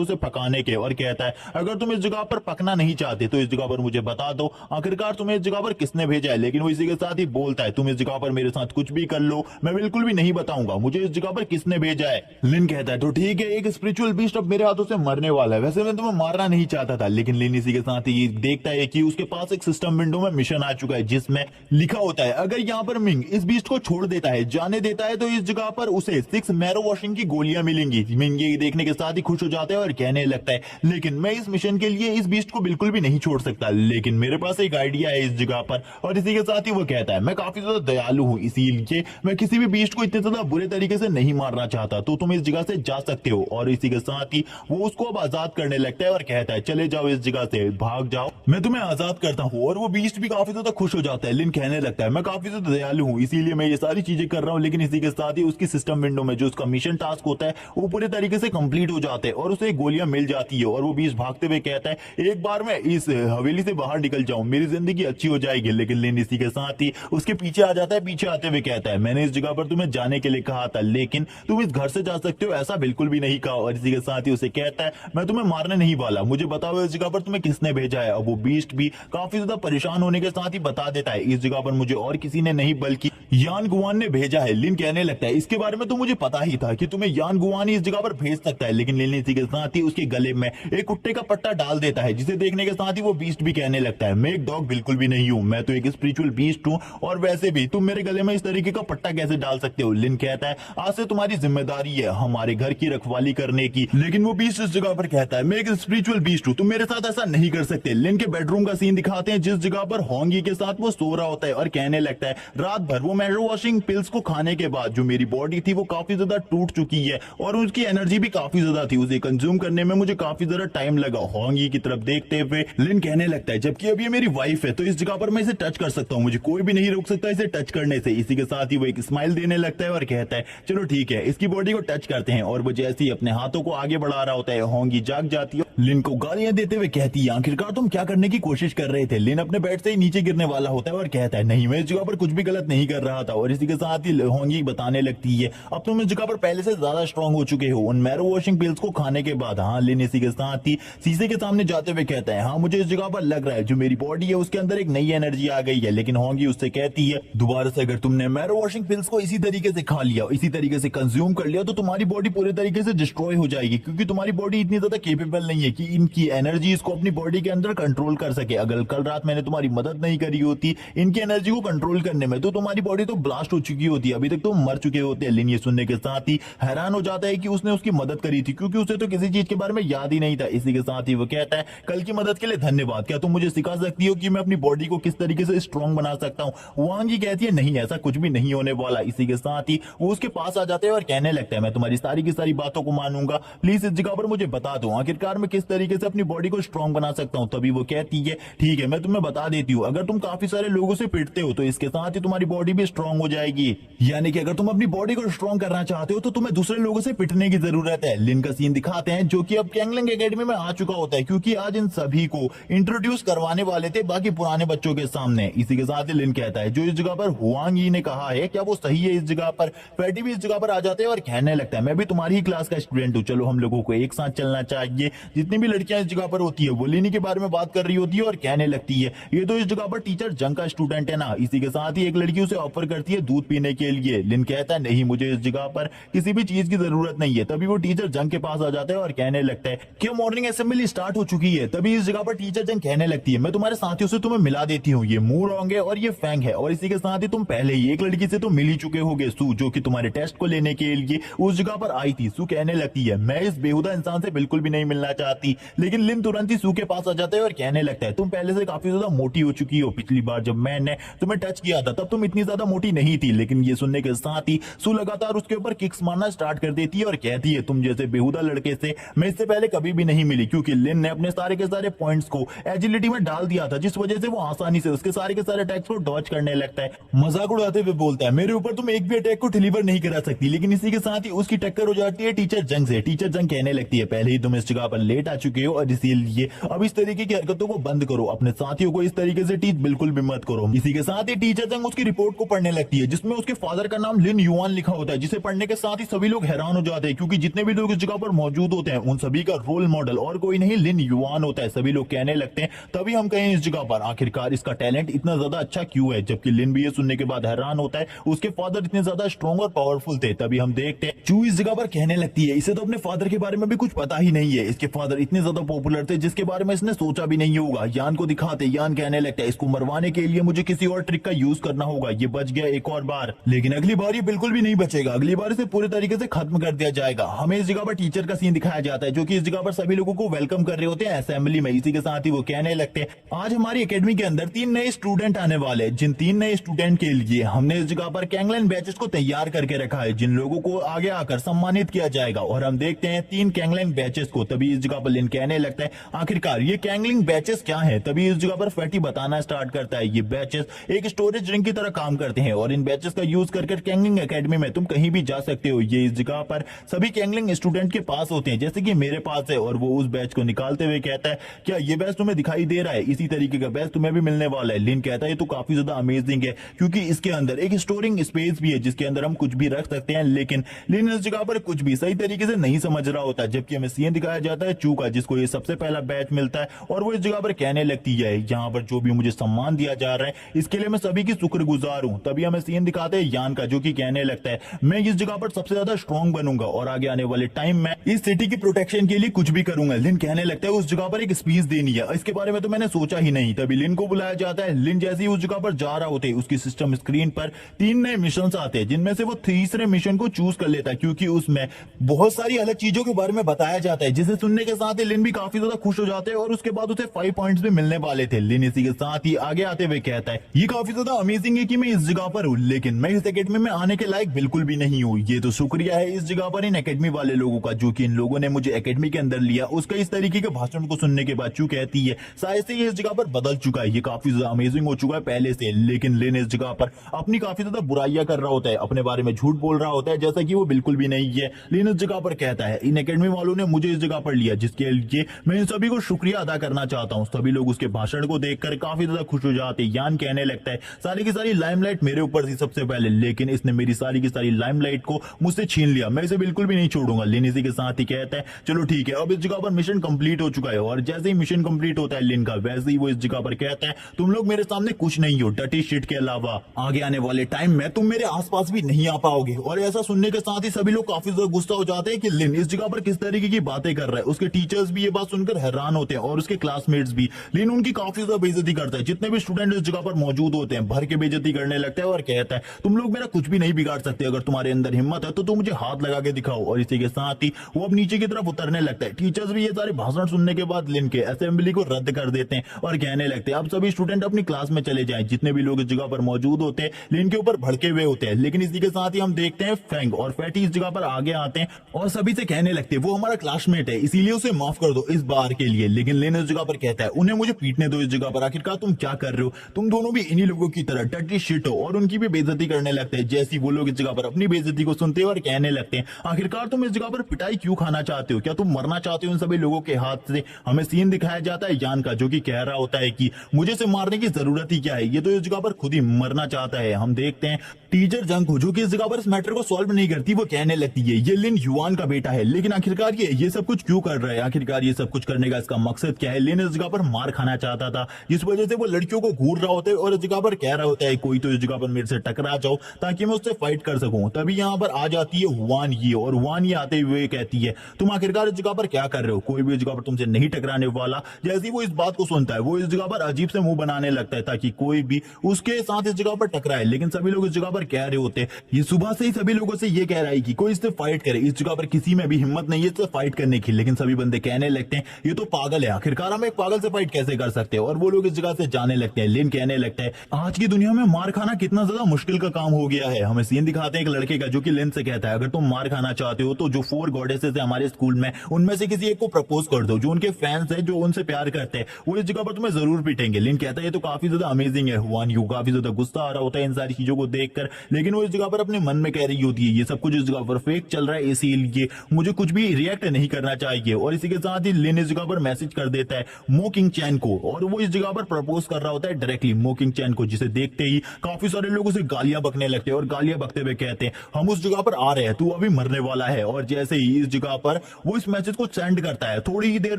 उसे पकाने के और कहता है अगर तुम इस जगह पर पकना नहीं चाहते तो इस जगह पर मुझे बता दो आखिरकार तुम्हें इस जगह पर किसने भेजा है। लेकिन वो इसी के साथ ही बोलता है तुम इस जगह पर मेरे साथ कुछ भी कर लो मैं बिल्कुल भी नहीं बताऊंगा मुझे इस जगह पर किसने भेजा है। लिन कहता है तो ठीक है एक स्पिरिचुअल बीस्ट अब मेरे हाथों से मरने वाला है, वैसे मैं तुम्हें मारना नहीं चाहता था। लेकिन लिन इसी के साथ ही देखता है कि उसके पास एक सिस्टम विंडो में मिशन आ चुका है जिसमें लिखा होता है अगर यहाँ पर मिंग इस बीस्ट को छोड़ देता है जाने देता है तो इस जगह पर उसे 6 मैरो वॉशिंग की गोलियां मिलेंगी। मिंग ये देखने के साथ ही खुश हो जाता है और कहने लगता है लेकिन मैं इस मिशन के लिए इस बीस्ट को बिल्कुल भी नहीं छोड़ सकता, लेकिन मेरे पास एक आइडिया है इस जगह पर। और इसी के साथ ही वो कहता है मैं काफी ज्यादा दयालु हूँ इसीलिए मैं किसी भी बीस्ट को इतने ज्यादा बुरे तरीके से नहीं मारना चाहता, तो तुम इस जगह से जा सकते हो। और इसी के साथ ही वो उसको अब आजाद करने लगता है और कहता है चले जाओ इस जगह से, भाग जाओ, मैं तुम्हें आजाद करता हूँ। और वो बीस्ट भी काफी ज्यादा खुश हो जाता है। लिन कहने लगता है मैं काफी ज्यादा दयालु हूँ इसीलिए मैं ये सारी चीजें कर रहा हूँ। लेकिन इसी के साथ ही उसकी सिस्टम विंडो में जो उसका मिशन टास्क होता है वो पूरे तरीके से कंप्लीट हो जाते हैं और उसे गोलियां मिल जाती है। और वो बीस्ट भागते हुए कहता है एक बार मैं इस हवेली से बाहर निकल जाऊं मेरी जिंदगी अच्छी हो जाएगी। लेकिन लिन इसी के साथ ही उसके पीछे आ जाता है, पीछे आते हुए कहता है मैंने इस जगह पर तुम्हें जाने के लिए कहा था लेकिन तुम इस घर से जा सकते हो ऐसा बिल्कुल भी नहीं कहा। और इसी के साथ ही उसे कहता है मैं तुम्हें मारने नहीं वाला, मुझे बताओ इस जगह पर तुम्हें किसने भेजा है। अब वो बीस्ट भी काफी ज्यादा परेशान होने के साथ ही बता देता है इस जगह पर मुझे और किसी ने नहीं बल्कि यान गुआन ने भेजा है। लिन कहने लगता है इसके बारे में तो मुझे पता ही था कि तुम्हें यान गुआन ही इस जगह पर भेज सकता है। लेकिन लिन इसी के साथ ही उसके गले में एक कुत्ते का पट्टा डाल देता है जिसे देखने के साथ ही वो बीस्ट भी कहने लगता है मैं एक डॉग बिल्कुल भी नहीं हूँ, मैं तो एक स्पिरिचुअल बीस्ट हूँ और वैसे भी तुम मेरे गले में इस तरीके का पट्टा कैसे डाल सकते हो। लिन कहता है आज से तुम्हारी जिम्मेदारी है हमारे घर की रखवाली करने की। लेकिन वो बीस्ट इस जगह पर कहता है मैं एक स्पिरिचुअल बीस्ट हूँ, तुम मेरे साथ ऐसा नहीं कर सकते। लिन के बेडरूम का सीन दिखाते हैं जिस जगह पर होंगी के साथ वो सो रहा होता है और कहने लगता है रात भर वो मैरो वॉशिंग पिल्स को खाने के बाद जो मेरी बॉडी थी वो काफी ज्यादा टूट चुकी है और उसकी एनर्जी भी काफी ज्यादा थी, उसे कंज्यूम करने में मुझे काफी ज्यादा टाइम लगा। होंगी की तरफ देखते हुए लिन कहने लगता है जबकि अब ये मेरी वाइफ है तो इस जगह पर मैं इसे टच कर सकता हूँ, मुझे कोई भी नहीं रोक सकता इसे टच करने से। इसी के साथ ही वो एक स्माइल देने लगता है और कहता है चलो ठीक है इसकी बॉडी को टच करते हैं। और वो जैसे ही अपने हाथों को आगे बढ़ा रहा होता है होंगी जाग जाती है, लिन को गालियां देते हुए कहती है आखिरकार तुम क्या करने की कोशिश कर रहे थे। लिन अपने बेड से ही नीचे गिरने वाला होता है और कहता है नहीं मैं इस जगह पर कुछ भी गलत नहीं कर रहा था। और इसी के साथ ही होंगी बताने लगती है अब तुम इस जगह पर पहले से ज्यादा स्ट्रांग हो चुके हो उन मैरो वॉशिंग पिल्स को खाने के बाद। हाँ लिन इसी के साथ ही शीशे के सामने जाते हुए कहता है हाँ मुझे इस जगह पर लग रहा है जो मेरी बॉडी है उसके अंदर एक नई एनर्जी आ गई है। लेकिन होंगी उससे कहती है दोबारा से अगर तुमने मैरो वॉशिंग पिल्स को इसी तरीके से खा लिया इसी तरीके से कंज्यूम कर लिया तो तुम्हारी बॉडी पूरे तरीके से डिस्ट्रॉय हो जाएगी, क्योंकि तुम्हारी बॉडी इतनी ज्यादा केपेबल नहीं है कि इनकी एनर्जी इसको अपनी बॉडी के अंदर कंट्रोल कर सके। अगर कल रात मैंने तुम्हारी मदद नहीं करी होती इनकी एनर्जी को कंट्रोल करने में तो तुम्हारी बॉडी तो ब्लास्ट हो चुकी होती, अभी तक तो मर चुके होते। लिन ये सुनने के साथ ही हैरान हो जाता है कि उसने उसकी मदद करी थी क्योंकि उसे तो किसी चीज के बारे में याद ही नहीं था। इसी के साथ ही वो कहता है कल की मदद के लिए धन्यवाद, क्या तुम मुझे सिखा सकती हो कि मैं अपनी बॉडी को किस तरीके से स्ट्रांग बना सकता हूँ। वांगी कहती है नहीं ऐसा कुछ भी नहीं होने वाला। इसी के साथ ही वो उसके पास आ जाते हैं और कहने लगता है मैं तुम्हारी सारी की सारी बातों को मानूंगा, प्लीज इस जगह पर मुझे बता दो आखिरकार मैं किस किस तरीके से अपनी बॉडी को स्ट्रॉन्ग बना सकता हूँ। तभी वो कहती है ठीक है मैं तुम्हें बता देती हूँ, अगर तुम काफी सारे लोगों से पिटते हो तो इसके साथ ही तुम्हारी बॉडी भी स्ट्रॉन्ग हो जाएगी। यानी कि अगर तुम अपनी बॉडी को स्ट्रॉन्ग करना चाहते हो तो तुम्हें दूसरे लोगों से पिटने की जरूरत है। लिन का सीन दिखाते हैं जो कि अब कैंगलिंग एकेडमी में आ चुका होता है, क्योंकि आज इन सभी को इंट्रोड्यूस करवाने वाले थे बाकी पुराने बच्चों के सामने। इसी के साथ ही लिन कहता है जो इस जगह पर हुआंग यी ने कहा है क्या वो सही है। इस जगह पर फैटी भी इस जगह पर आ जाते हैं और कहने लगता है मैं भी तुम्हारी ही क्लास का स्टूडेंट हूँ, चलो हम लोगों को एक साथ चलना चाहिए। जितनी भी लड़कियां इस जगह पर होती है वो लिनी के बारे में बात कर रही होती है और कहने लगती है ये तो इस जगह पर टीचर जंग का स्टूडेंट है ना। इसी के साथ ही एक लड़की उसे ऑफर करती है दूध पीने के लिए। लिन कहता है नहीं मुझे इस जगह पर किसी भी चीज की जरूरत नहीं है। तभी वो टीचर जंग के पास आ जाता है और कहने लगता है कि मॉर्निंग असेंबली स्टार्ट हो चुकी है। तभी इस जगह पर टीचर जंग कहने लगती है मैं तुम्हारे साथियों से तुम्हें मिला देती हूँ, ये मूरोंग है और ये फैंग है, और इसी के साथ ही तुम पहले ही एक लड़की से तो मिल ही चुके होगे सू, जो कि तुम्हारे टेस्ट को लेने के लिए उस जगह पर आई थी। सू कहने लगती है मैं इस बेहुदा इंसान से बिल्कुल भी नहीं मिलना चाहती। लेकिन लिन तुरंत ही सू के पास आ जाता है और कहने लगता है तुम पहले से काफी ज्यादा मोटी हो चुकी हो, पिछली बार जब मैंने तुम्हें टच किया था तब तुम इतनी ज्यादा मोटी नहीं थी। लेकिन ये सुनने के साथ ही सू लगातार उसके ऊपर किक्स मारना स्टार्ट कर देती है और कहती है तुम जैसे बेहुदा लड़के से मैं इससे पहले कभी भी नहीं मिली, क्योंकि लिन ने अपने सारे के सारे पॉइंट्स को एजिलिटी में डाल दिया था, जिस वजह से वो आसानी से उसके सारे के सारे अटैक्स को डॉज करने लगता है। मजाक उड़ाते हुए बोलता है मेरे ऊपर तुम एक भी अटैक को डिलीवर नहीं करा सकती। लेकिन इसी के साथ ही उसकी टक्कर हो जाती है टीचर जंग से। टीचर जंग कहने लगती है पहले ही तुम इस जगह पर लेट आ चुके हो और इसीलिए अब इस तरीके की हरकतों को बंद करो, अपने साथियों को इस तरीके से टीच बिल्कुल भी मत करो। इसी के साथ ही टीचर जंग उसकी रिपोर्ट को पढ़ने लगती है जिसमें उसके फादर का नाम लिन युआन लिखा होता है, जिसे पढ़ने के साथ ही सभी लोग हैरान हो जाते हैं, क्योंकि जितने भी लोग इस जगह पर मौजूद होते हैं उन सभी का रोल मॉडल और कोई नहीं लिन युआन होता है। सभी लोग कहने लगते हैं तभी हम कहें इस जगह पर आखिरकार इसका टैलेंट इतना ज्यादा अच्छा क्यों है। जबकि लिन भी ये सुनने के बाद हैरान होता है उसके फादर इतने ज्यादा स्ट्रॉन्ग और पावरफुल थे। तभी हम देखते हैं चू इस जगह पर कहने लगती है इसे तो अपने फादर के बारे में भी कुछ पता ही नहीं है, इसके फादर इतने ज्यादा पॉपुलर थे जिसके बारे में इसने सोचा भी नहीं होगा। यान को दिखाते यान कहने लगता है इसको मरवाने के लिए मुझे किसी और ट्रिक का यूज करना होगा, ये बच गया एक और बार, लेकिन अगली बार ये बिल्कुल भी नहीं बचेगा, अगली बार इसे पूरे तरीके से खत्म कर दिया जाएगा। हमें इस जगह पर टीचर का सीन दिखाया जाता है जो कि इस जगह पर सभी लोगों को वेलकम कर रहे होते हैं असेंबली में। इसी के साथ ही वो कहने लगते हैं आज हमारी एकेडमी के अंदर 3 नए स्टूडेंट आने वाले हैं, जिन 3 नए स्टूडेंट के लिए हमने इस जगह पर कैंगलिन बैचेस को तैयार करके रखा है, जिन लोगों को आगे आकर सम्मानित किया जाएगा। और हम देखते हैं 3 कैंगलिन बैचेस को। तभी इस जगह पर लिन कहने लगता है आखिरकार ये कैंगलिंग बैचेस क्या है। तभी इस जगह पर फैटी बताना स्टार्ट करता है ये बैचेस एक स्टोरेज ड्रिंक की तरह काम करते हैं और इन बैचेस का यूज करके कैंगलिंग एकेडमी में तुम कहीं भी जा सकते हो। ये इस जगह पर सभी कैंगलिंग स्टूडेंट के पास होते हैं, जैसे कि मेरे पास है। और वो उस बैच को निकालते हुए कहता है क्या ये बैच तुम्हें दिखाई दे रहा है, इसी तरीके का बैच तुम्हें भी मिलने वाला है। लिन कहता है ये तो काफी ज्यादा अमेजिंग है क्योंकि इसके अंदर एक स्टोरिंग स्पेस भी है जिसके अंदर हम कुछ भी रख सकते हैं। लेकिन लिन इस जगह पर कुछ भी सही तरीके से नहीं समझ रहा होता। जबकि हमें सीन दिखाया जाता है चू का, जिसको ये सबसे पहला बैच मिलता है और वो इस जगह पर कहने लगती है यहाँ पर जो भी मुझे सम्मान दिया जा रहा है इसके लिए मैं सभी की शुक्रगुजार हूँ। तभी हमें सीन दिखाते हैं यान का, जो कि कहने लगता है मैं इस जगह पर सबसे ज्यादा स्ट्रॉन्ग बनूंगा और आगे आने वाले टाइम में इस सिटी की प्रोटेक्शन के लिए कुछ भी करूंगा। लिन कहने लगता है उस जगह पर एक स्पीच देनी है, इसके बारे में तो मैंने सोचा ही नहीं। तभी लिन को बुलाया जाता है। लिन जैसे ही उस जगह पर जा रहा होते है उसकी सिस्टम स्क्रीन पर 3 नए मिशन आते हैं, जिनमें से वो तीसरे मिशन को चूज कर लेता है क्योंकि उसमें बहुत सारी अलग चीजों के बारे में बताया जाता है, जिसे सुनने के साथ ही लिन भी काफी ज्यादा खुश हो जाते हैं और उसके बाद उसे 5 पॉइंट्स भी मिलने वाले थे। लिन इसी के साथ ही आगे आते हुए कहता है ये काफी ज्यादा अमेजिंग है कि मैं इस जगह पर हूँ, लेकिन मैं इस एकेडमी में आने के लायक बिल्कुल भी नहीं हूँ। ये तो शुक्रिया है इस जगह पर इन एकेडमी वाले लोगों का, जो कि इन लोगों ने मुझे एकेडमी के अंदर लिया। उसका इस तरीके के भाषण को सुनने के बाद चू कहती है शायद से ये इस जगह पर बदल चुका है, ये काफी ज्यादा अमेजिंग हो चुका है पहले से। लेकिन लिन इस जगह पर अपनी काफी ज्यादा बुराइयां कर रहा होता है, अपने बारे में झूठ बोल रहा होता है जैसा कि वो बिल्कुल भी नहीं है। लिन इस जगह पर कहता है इन एकेडमी वालों ने मुझे इस जगह पर लिया, जिसके लिए मैं इन सभी को शुक्रिया अदा करना चाहता हूँ। सभी लोग उसके भाषण को देखकर काफी ज्यादा खुश हो जाते हैं। यान कहने लगता है सारी की सारी लाइमलाइट मेरे ऊपर थी सबसे पहले, लेकिन इसने मेरी सारी की सारी लाइमलाइट को मुझसे छीन लिया, मैं इसे बिल्कुल भी नहीं छोड़ूंगा। लिन इसी के साथ ही कहता है चलो ठीक है, अब इस जगह पर मिशन कंप्लीट हो चुका है। और जैसे ही मिशन कंप्लीट होता है लिन का, वैसे ही वो इस जगह पर कहता है तुम लोग मेरे सामने कुछ नहीं हो, डटी शिट के अलावा आगे आने वाले टाइम में तुम मेरे आसपास भी नहीं आ पाओगे। और ऐसा सुनने के साथ ही सभी लोग काफी ज्यादा गुस्सा हो जाते हैं कि लिन इस जगह पर किस तरीके की बातें कर रहा है। उसके टीचर्स भी ये बात सुनकर हैरान होते हैं और उसके क्लासमेट्स भी। लिन उनकी काफी ज्यादा बेइज्जती करता है, जितने भी स्टूडेंट इस जगह पर मौजूद होते हैं भर के बेइज्जती करने लगता है और कहता है तुम लोग मेरा कुछ भी नहीं बिगाड़ सकते, अगर तुम्हारे अंदर हिम्मत है तो तुम मुझे हाथ लगा के दिखाओ। और इसी के साथ ही वो अब नीचे की तरफ उतरने लगता है। टीचर्स भी ये सारे भाषण सुनने के बाद लिन के असेंबली को रद्द कर देते हैं और कहने लगते हैं अब सभी स्टूडेंट अपनी क्लास में चले जाएं। जितने भी लोग इस जगह पर मौजूद होते हैं लिन के ऊपर भड़के हुए होते हैं। लेकिन इसी के साथ ही हम देखते हैं फैंग और फैटी इस जगह पर आगे आते हैं और सभी से कहने लगते हैं वो हमारा क्लासमेट है, इसीलिए उसे माफ कर दो इस बार के लिए। लेकिन लिन इस जगह पर कहता है उन्हें मुझे पीटने दो इस जगह पर, आखिरकार तुम क्या कर रहे हो, तुम दोनों भी इन्हीं लोगों की तरह डर्टी शिट हो, और उनकी भी बेइज्जती करने लगते हैं। जैसे वो लोग इस जगह पर अपनी बेइज्जती को सुनते हैं और कहने लगते हैं आखिरकार तुम इस जगह पर पिटाई क्यों खाना चाहते हो, क्या तुम मरना चाहते हो इन सभी लोगों के हाथ से। हमें सीन दिखाया जाता है यान का, जो कि कह रहा होता है कि मुझे इसे मारने की जरूरत ही क्या है, ये तो इस जगह पर खुद ही मरना चाहता है। हम देखते हैं टीचर जंग को, जो कि इस जगह पर इस मैटर को सॉल्व नहीं करती, वो कहने लगती है ये लिन युआन का बेटा है, लेकिन आखिरकार ये सब कुछ क्यों कर रहा है, आखिरकार ये सब कुछ करने का इसका मकसद क्या है। लिन इस जगह पर मार खाना चाहता था, जिस वजह से वो लड़कियों को घूर रहा होता है और इस जगह पर कह रहा होता है कोई तो इस जगह पर मेरे से टकरा जाओ ताकि मैं उससे फाइट कर सकूं। तभी यहाँ पर आ जाती है हुआन ये, और हुआन ये आते हुए कहती है तुम आखिरकार इस जगह पर क्या कर रहे हो, कोई भी इस जगह पर तुमसे नहीं टकराने वाला। जैसे ही वो इस बात को सुनता है वो इस जगह पर अजीब से मुंह बनाने लगता है ताकि कोई भी उसके साथ इस जगह पर टकराए। लेकिन सभी लोग इस जगह पर कह रहे होते हैं, ये सुबह से ही सभी लोगों से ये कह रहा है कि कोई इससे फाइट करे, इस जगह पर किसी में भी हिम्मत नहीं है इससे फाइट करने की। लेकिन सभी बंदे कहने लगते हैं ये तो पागल है, आखिरकार हम एक पागल से फाइट कैसे कर सकते हैं, और वो लोग इस जगह से जाने लगते हैं। लिन कहने लगता है आज की दुनिया में मार खाना कितना ज्यादा मुश्किल का काम हो गया है। हमें सीन दिखाते हैं एक लड़के का, जो कि लिन से कहता है अगर तुम मार खाना चाहते हो तो जो 4 गॉडेसेस है हमारे स्कूल में उनमें से किसी एक को प्रपोज कर दो, जो उनके फैंस है जो उनसे प्यार करते हैं वो इस जगह पर तुम्हें जरूर पीटेंगे। लिन कहता है ये तो काफी ज्यादा अमेजिंग है। हुआन यू काफी ज्यादा गुस्सा आ रहा होता है इन सारी चीजों को देखकर, लेकिन वो इस जगह पर अपने मन में कह रही होती है ये सब कुछ इस जगह पर फेक चल रहा है, इसीलिए मुझे कुछ भी रिएक्ट नहीं करना चाहिए। और इसी के साथ ही लिन इस जगह पर मैसेज कर देता है मो किंग चैन को, और वो इस जगह पर प्रपोज कर रहा होता है डायरेक्टली मो किंग चैन को, जिसे देखते ही काफी सारे लोग उसे गालियां बकने लगते हैं और गालियां बकते हुए कहते हैं हम उस जगह पर आ रहे हैं, तू अभी मरने वाला है। और जैसे ही इस जगह पर वो इस मैसेज को सेंड करता है, थोड़ी ही देर